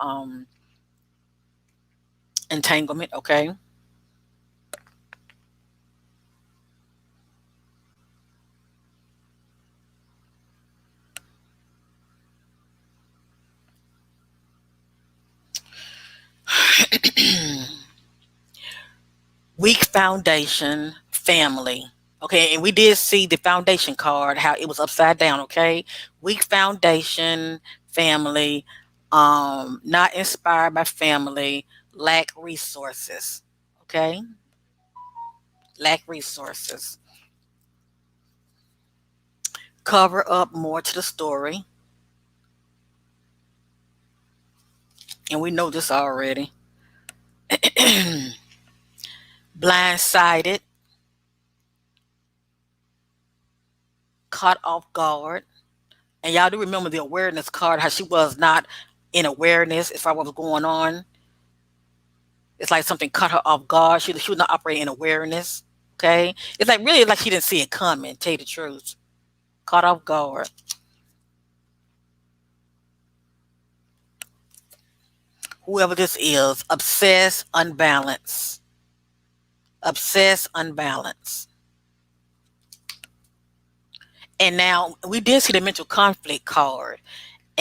entanglement, okay? Weak foundation, family. Okay, and we did see the foundation card, how it was upside down, okay? Weak foundation, family, not inspired by family, lack resources. Okay? Lack resources. Cover up more to the story. And we know this already. Blindsided, caught off guard. And y'all do remember the awareness card, how she was not in awareness as far as what was going on. It's like something caught her off guard. She was not operating in awareness. Okay. It's like really like she didn't see it coming, tell you the truth. Caught off guard. Whoever this is, obsessed, unbalanced. Obsessed, unbalanced. And now we did see the mental conflict card.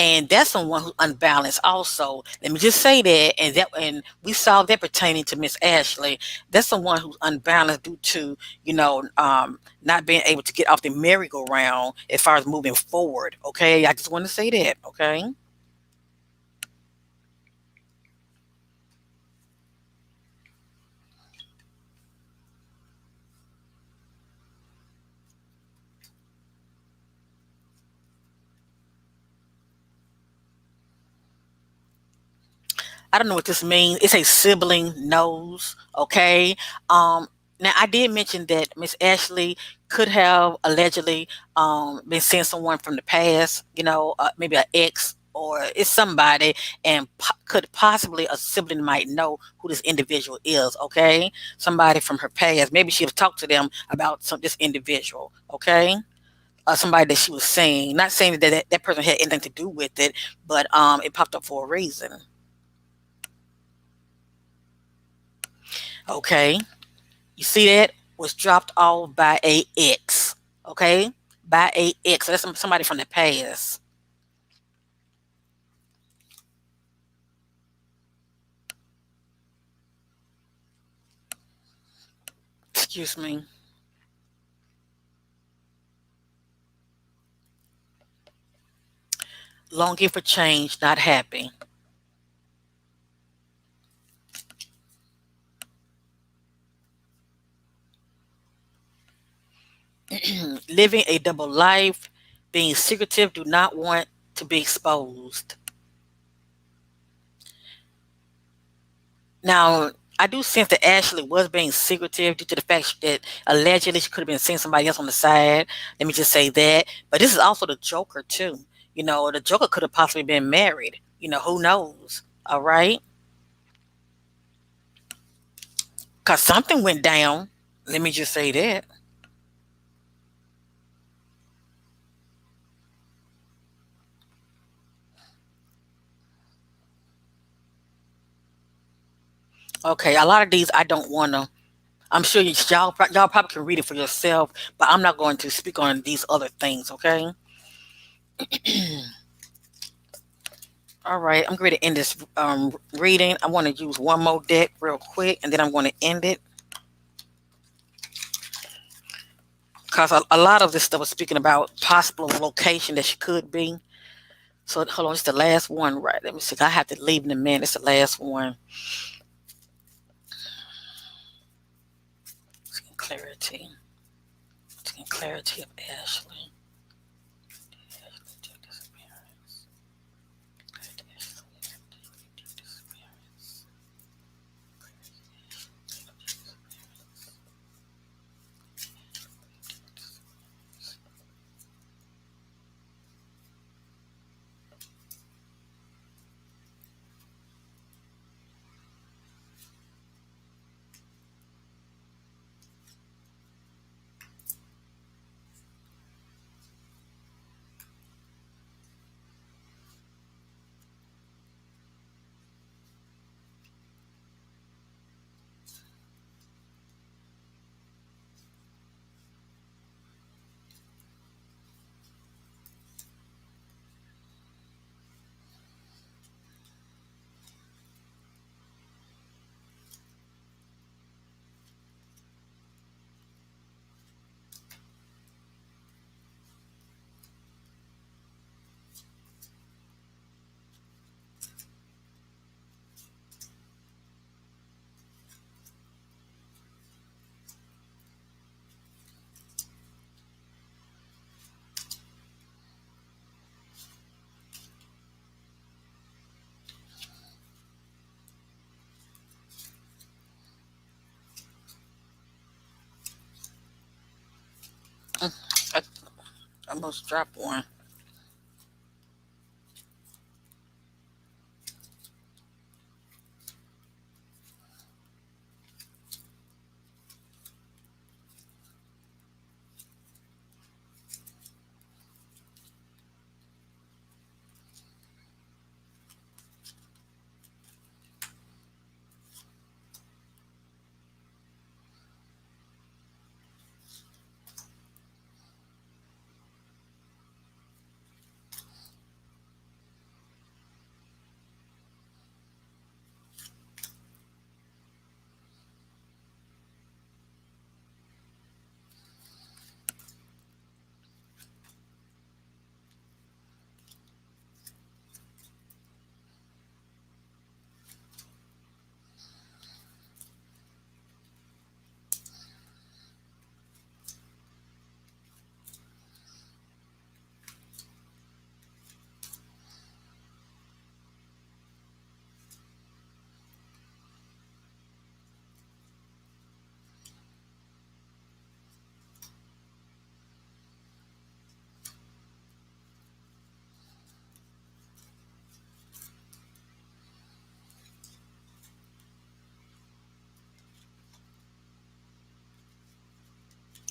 and that's someone who's unbalanced also. Let me just say that, and we saw that pertaining to Miss Ashley. That's someone who's unbalanced due to, not being able to get off the merry-go-round as far as moving forward. Okay, I just want to say that. Okay. I don't know what this means. It's a sibling knows. Okay. Um, Now I did mention that Miss Ashley could have allegedly been seeing someone from the past. Maybe an ex or it's somebody, and could possibly a sibling might know who this individual is. Okay, somebody from her past. Maybe she have talked to them about this individual. Okay. Somebody that she was saying, not saying that person had anything to do with it, but it popped up for a reason. Okay. You see that? Was dropped off by a ex. Okay? By a ex. So that's somebody from the past. Excuse me. Longing for change, not happy. Living a double life, being secretive, do not want to be exposed. Now, I do sense that Ashley was being secretive due to the fact that allegedly she could have been seeing somebody else on the side. Let me just say that. But this is also the Joker, too. The Joker could have possibly been married. Who knows? All right? Because something went down. Let me just say that. Okay, a lot of these I don't want to. I'm sure y'all probably can read it for yourself, but I'm not going to speak on these other things. Okay. All right, I'm going to end this reading. I want to use one more deck real quick, and then I'm going to end it because a lot of this stuff was speaking about possible location that she could be. So hold on, it's the last one, right? Let me see. I have to leave in a minute. It's the last one. Clarity. Clarity of Ashley. Disappearance. I almost dropped one.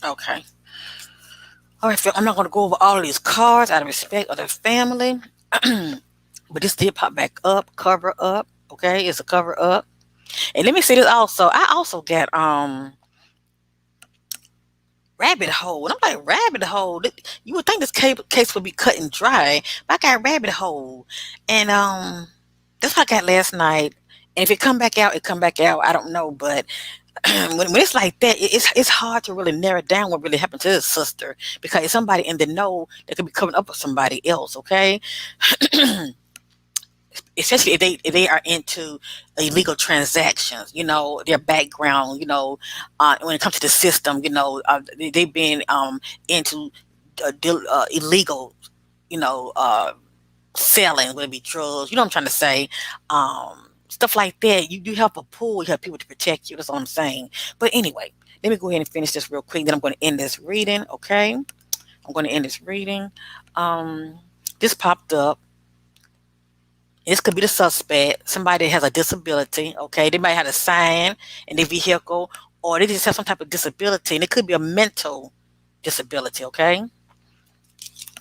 Okay. All right, Phil, I'm not going to go over all of these cards out of respect of their family. But this did pop back up, cover up. Okay, it's a cover up. And let me say this also. I also got rabbit hole. And I'm like, rabbit hole. You would think this case would be cut and dry, but I got rabbit hole. And that's what I got last night. And if it come back out, it come back out. I don't know, but when it's like that, it's hard to really narrow down what really happened to his sister because it's somebody in the know that could be coming up with somebody else. Okay, especially if they are into illegal transactions, their background, when it comes to the system, they've been into illegal, you know, uh, selling, whether it be drugs, what I'm trying to say, stuff like that. You have a pool, you have people to protect you. That's all I'm saying. But anyway, let me go ahead and finish this real quick. Then I'm going to end this reading. Okay, I'm going to end this reading. This popped up. This could be the suspect, somebody that has a disability, okay? They might have a sign in their vehicle, or they just have some type of disability, and it could be a mental disability, okay?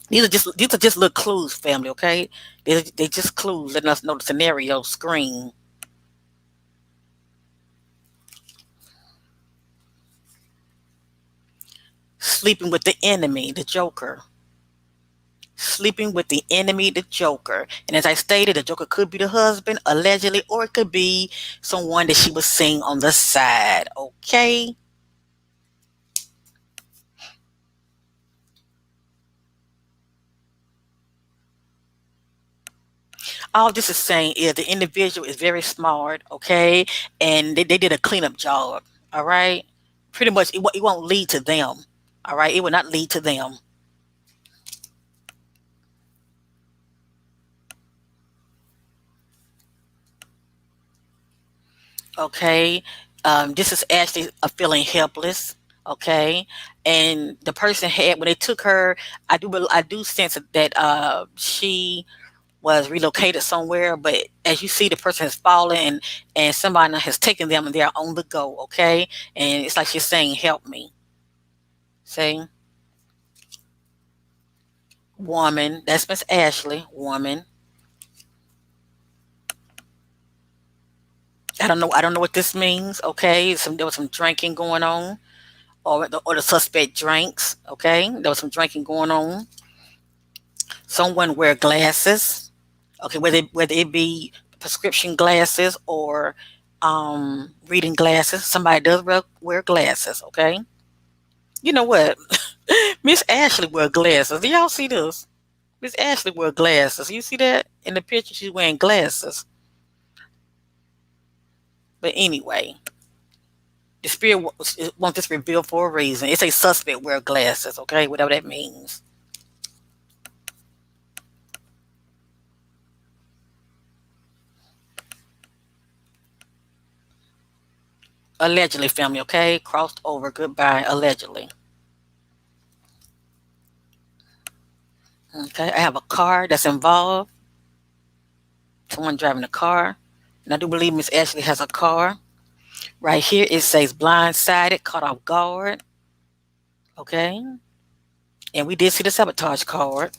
These are just little clues, family, okay? They just clues letting us know the scenario screen. Sleeping with the enemy, the Joker. Sleeping with the enemy, the Joker. And as I stated, the Joker could be the husband, allegedly, or it could be someone that she was seeing on the side, okay? All this is saying is the individual is very smart, okay, and they did a cleanup job, all right. Pretty much, it won't lead to them, all right. It will not lead to them, okay. This is actually a feeling helpless, okay, and the person had when they took her. I do sense that she was relocated somewhere, but as you see, the person has fallen and somebody has taken them and they're on the go, okay, and it's like she's saying, "Help me." See. Woman, that's Miss Ashley, woman. I don't know what this means, okay? There was some drinking going on, or the suspect drinks, okay? There was some drinking going on. Someone wear glasses, okay, whether it be prescription glasses or reading glasses. Somebody does wear glasses, okay? You know what? Miss Ashley wear glasses. Do y'all see this? Miss Ashley wear glasses. You see that in the picture? She's wearing glasses. But anyway, the spirit wants this revealed for a reason. It's a suspect wear glasses, okay? Whatever that means. Allegedly, family, okay? Crossed over, goodbye, allegedly. Okay, I have a car that's involved. Someone driving a car. And I do believe Miss Ashley has a car. Right here it says blindsided, caught off guard. Okay. And we did see the sabotage card.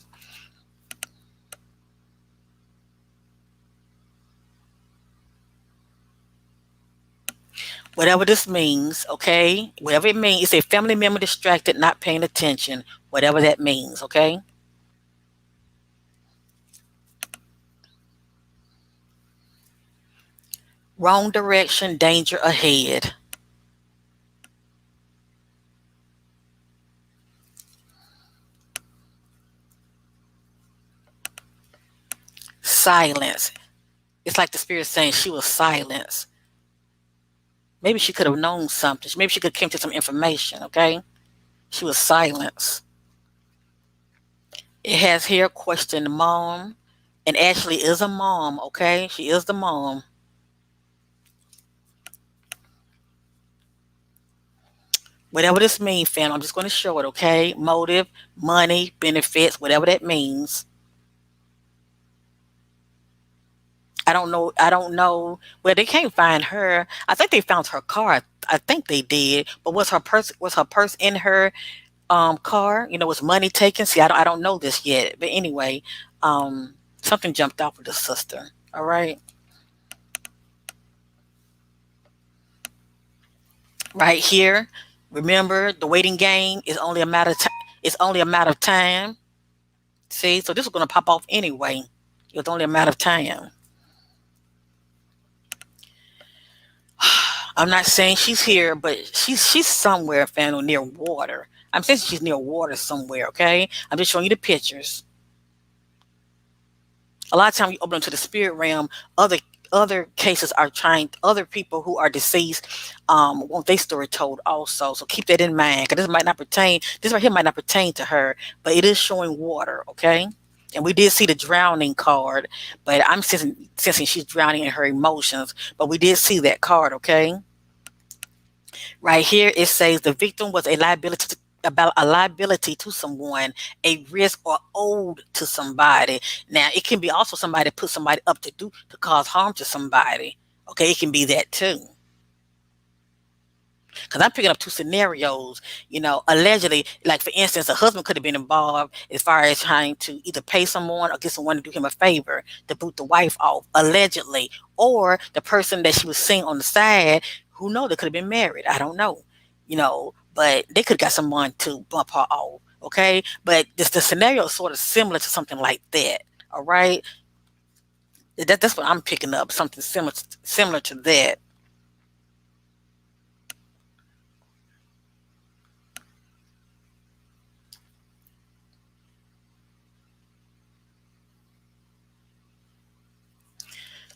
Whatever this means, okay? Whatever it means, it's a family member distracted, not paying attention. Whatever that means, okay? Wrong direction, danger ahead. Silence. It's like the spirit saying she was silenced. Maybe she could have known something. Maybe she could have came to some information, okay? She was silenced. It has here question mom. And Ashley is a mom, okay? She is the mom. Whatever this means, fam, I'm just going to show it, okay? Motive, money, benefits, whatever that means. I don't know. Well, they can't find her. I think they found her car. I think they did. But was her purse in her car? Was money taken? See, I don't know this yet. But anyway, something jumped out with the sister. All right. Right here. Remember, the waiting game is only a matter of it's only a matter of time. See, so this was gonna pop off anyway. It was only a matter of time. I'm not saying she's here, but she's somewhere, Fano, near water. I'm saying she's near water somewhere. Okay, I'm just showing you the pictures. A lot of times you open up to the spirit realm, other other cases are trying other people who are deceased want their story told also. So keep that in mind, because this right here might not pertain to her, but it is showing water. Okay, and we did see the drowning card, but I'm sensing she's drowning in her emotions, but we did see that card. Okay, right here it says the victim was a liability to someone, a risk, or owed to somebody. Now it can be also somebody put somebody up to cause harm to somebody. Okay, it can be that too. Because I'm picking up two scenarios, allegedly, like for instance, a husband could have been involved as far as trying to either pay someone or get someone to do him a favor to boot the wife off, allegedly. Or the person that she was seeing on the side, who know they could have been married. I don't know, but they could have got someone to bump her off. Okay. But the scenario is sort of similar to something like that. All right. That's what I'm picking up, something similar to that.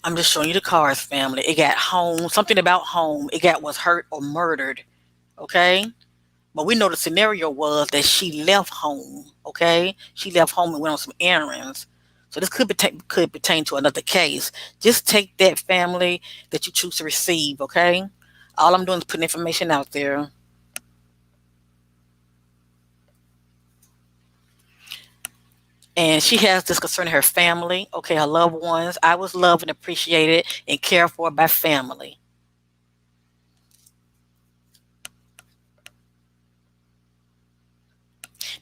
I'm just showing you the cards, family. It got home, something about home. It got was hurt or murdered. Okay. But we know the scenario was that she left home. Okay. She left home and went on some errands. So this could pertain to another case. Just take that, family, that you choose to receive. Okay. All I'm doing is putting information out there. And she has this concerning her family. Okay. Her loved ones. I was loved and appreciated and cared for by family.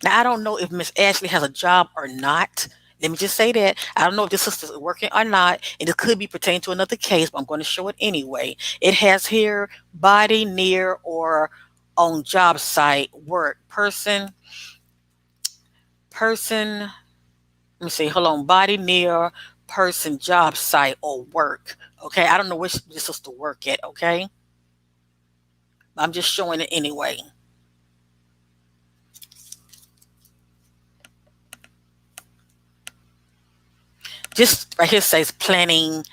Now, I don't know if Miss Ashley has a job or not. Let me just say that. I don't know if this sister's working or not, and it could be pertaining to another case, but I'm going to show it anyway. It has here body near or on job site, work, person, let me see, hold on, body near, person, job site, or work. Okay, I don't know which this sister work at, okay? I'm just showing it anyway. Just right here says planning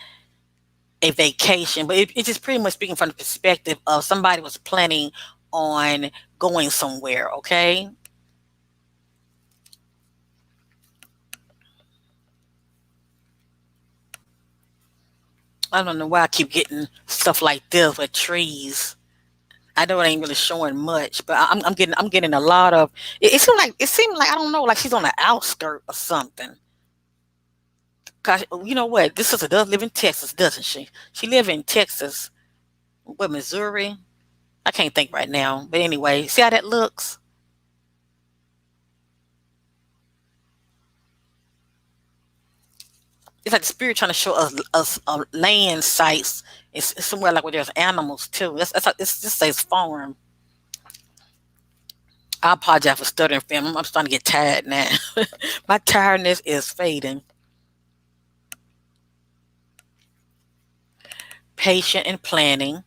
a vacation, but it's just pretty much speaking from the perspective of somebody was planning on going somewhere. Okay, I don't know why I keep getting stuff like this with trees. I know it ain't really showing much, but I'm getting a lot of. It seems like I don't know, like she's on the outskirt or something. Cause you know what, this sister does live in Texas, doesn't she? She live in Texas, what, Missouri? I can't think right now, but anyway, see how that looks. It's like the spirit trying to show us land sites. It's somewhere like where there's animals too. This just says farm. I apologize for stuttering, fam. I'm starting to get tired now. My tiredness is fading. Patient and planning.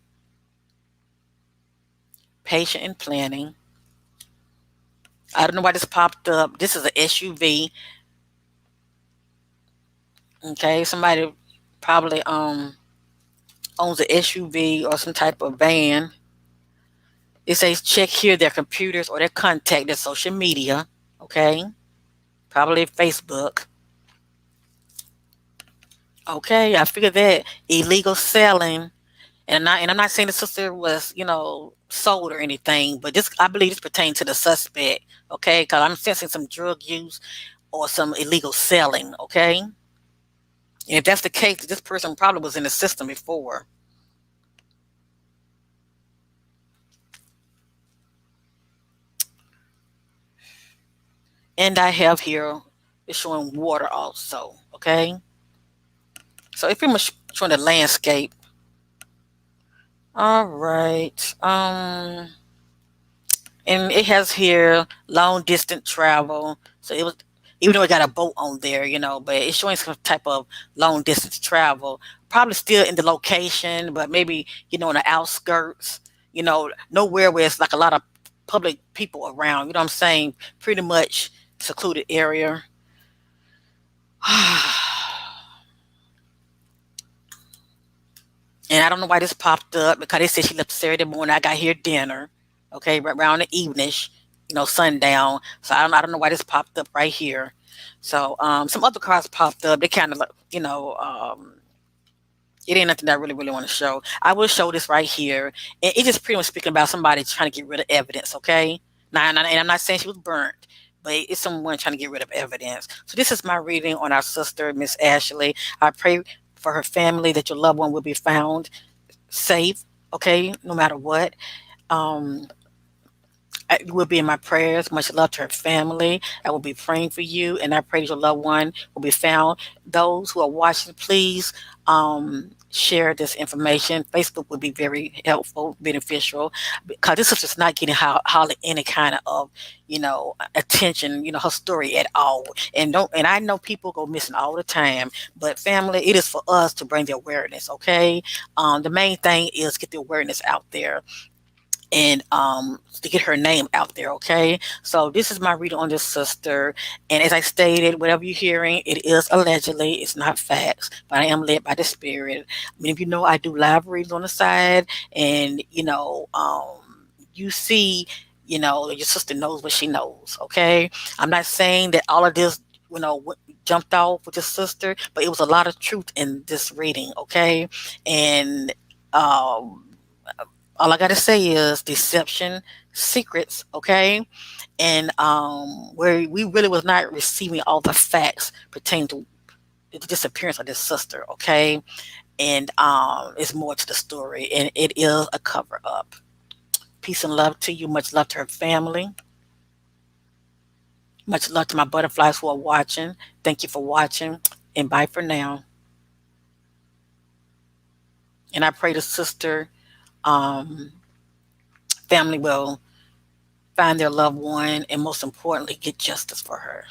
Patient and planning. I don't know why this popped up. This is an SUV. Okay, somebody probably owns an SUV or some type of van. It says check here their computers or their contact, their social media. Okay, probably Facebook. Okay, I figured that illegal selling, and I'm not saying the sister was sold or anything, but this I believe this pertains to the suspect. Okay, because I'm sensing some drug use or some illegal selling. Okay, And if that's the case, this person probably was in the system before. And I have here, it's showing water also. Okay. So it's pretty much showing the landscape. All right. And it has here long distance travel. So it was, even though it got a boat on there, but it's showing some type of long distance travel. Probably still in the location, but maybe in the outskirts. Nowhere where it's like a lot of public people around. You know what I'm saying? Pretty much secluded area. And I don't know why this popped up because they said she left Saturday morning. I got here dinner, okay, right around the evenish, sundown. So I don't know why this popped up right here. So some other cards popped up. They kind of like, it ain't nothing that I really, really want to show. I will show this right here. And it's just pretty much speaking about somebody trying to get rid of evidence, okay? Now, and I'm not saying she was burnt, but it's someone trying to get rid of evidence. So this is my reading on our sister, Miss Ashley. I pray for her family that your loved one will be found safe, okay, no matter what. Um, you will be in my prayers. Much love to her family. I will be praying for you, and I pray that your loved one will be found. Those who are watching, please share this information. Facebook would be very helpful, beneficial, because this is just not getting hardly any kind of attention. Her story at all, and I know people go missing all the time. But family, it is for us to bring the awareness. Okay, the main thing is get the awareness out there and to get her name out there. Okay, so this is my reading on this sister, and as I stated, whatever you're hearing, it is allegedly, it's not facts, but I am led by the spirit. I mean, if I do live readings on the side, and you see, your sister knows what she knows. Okay, I'm not saying that all of this jumped off with your sister, but it was a lot of truth in this reading. Okay, and um all I gotta say is deception, secrets, okay? And where we really was not receiving all the facts pertaining to the disappearance of this sister, okay? And it's more to the story, and it is a cover up. Peace and love to you. Much love to her family. Much love to my butterflies who are watching. Thank you for watching, and bye for now. And I pray the sister um, family will find their loved one, and most importantly, get justice for her.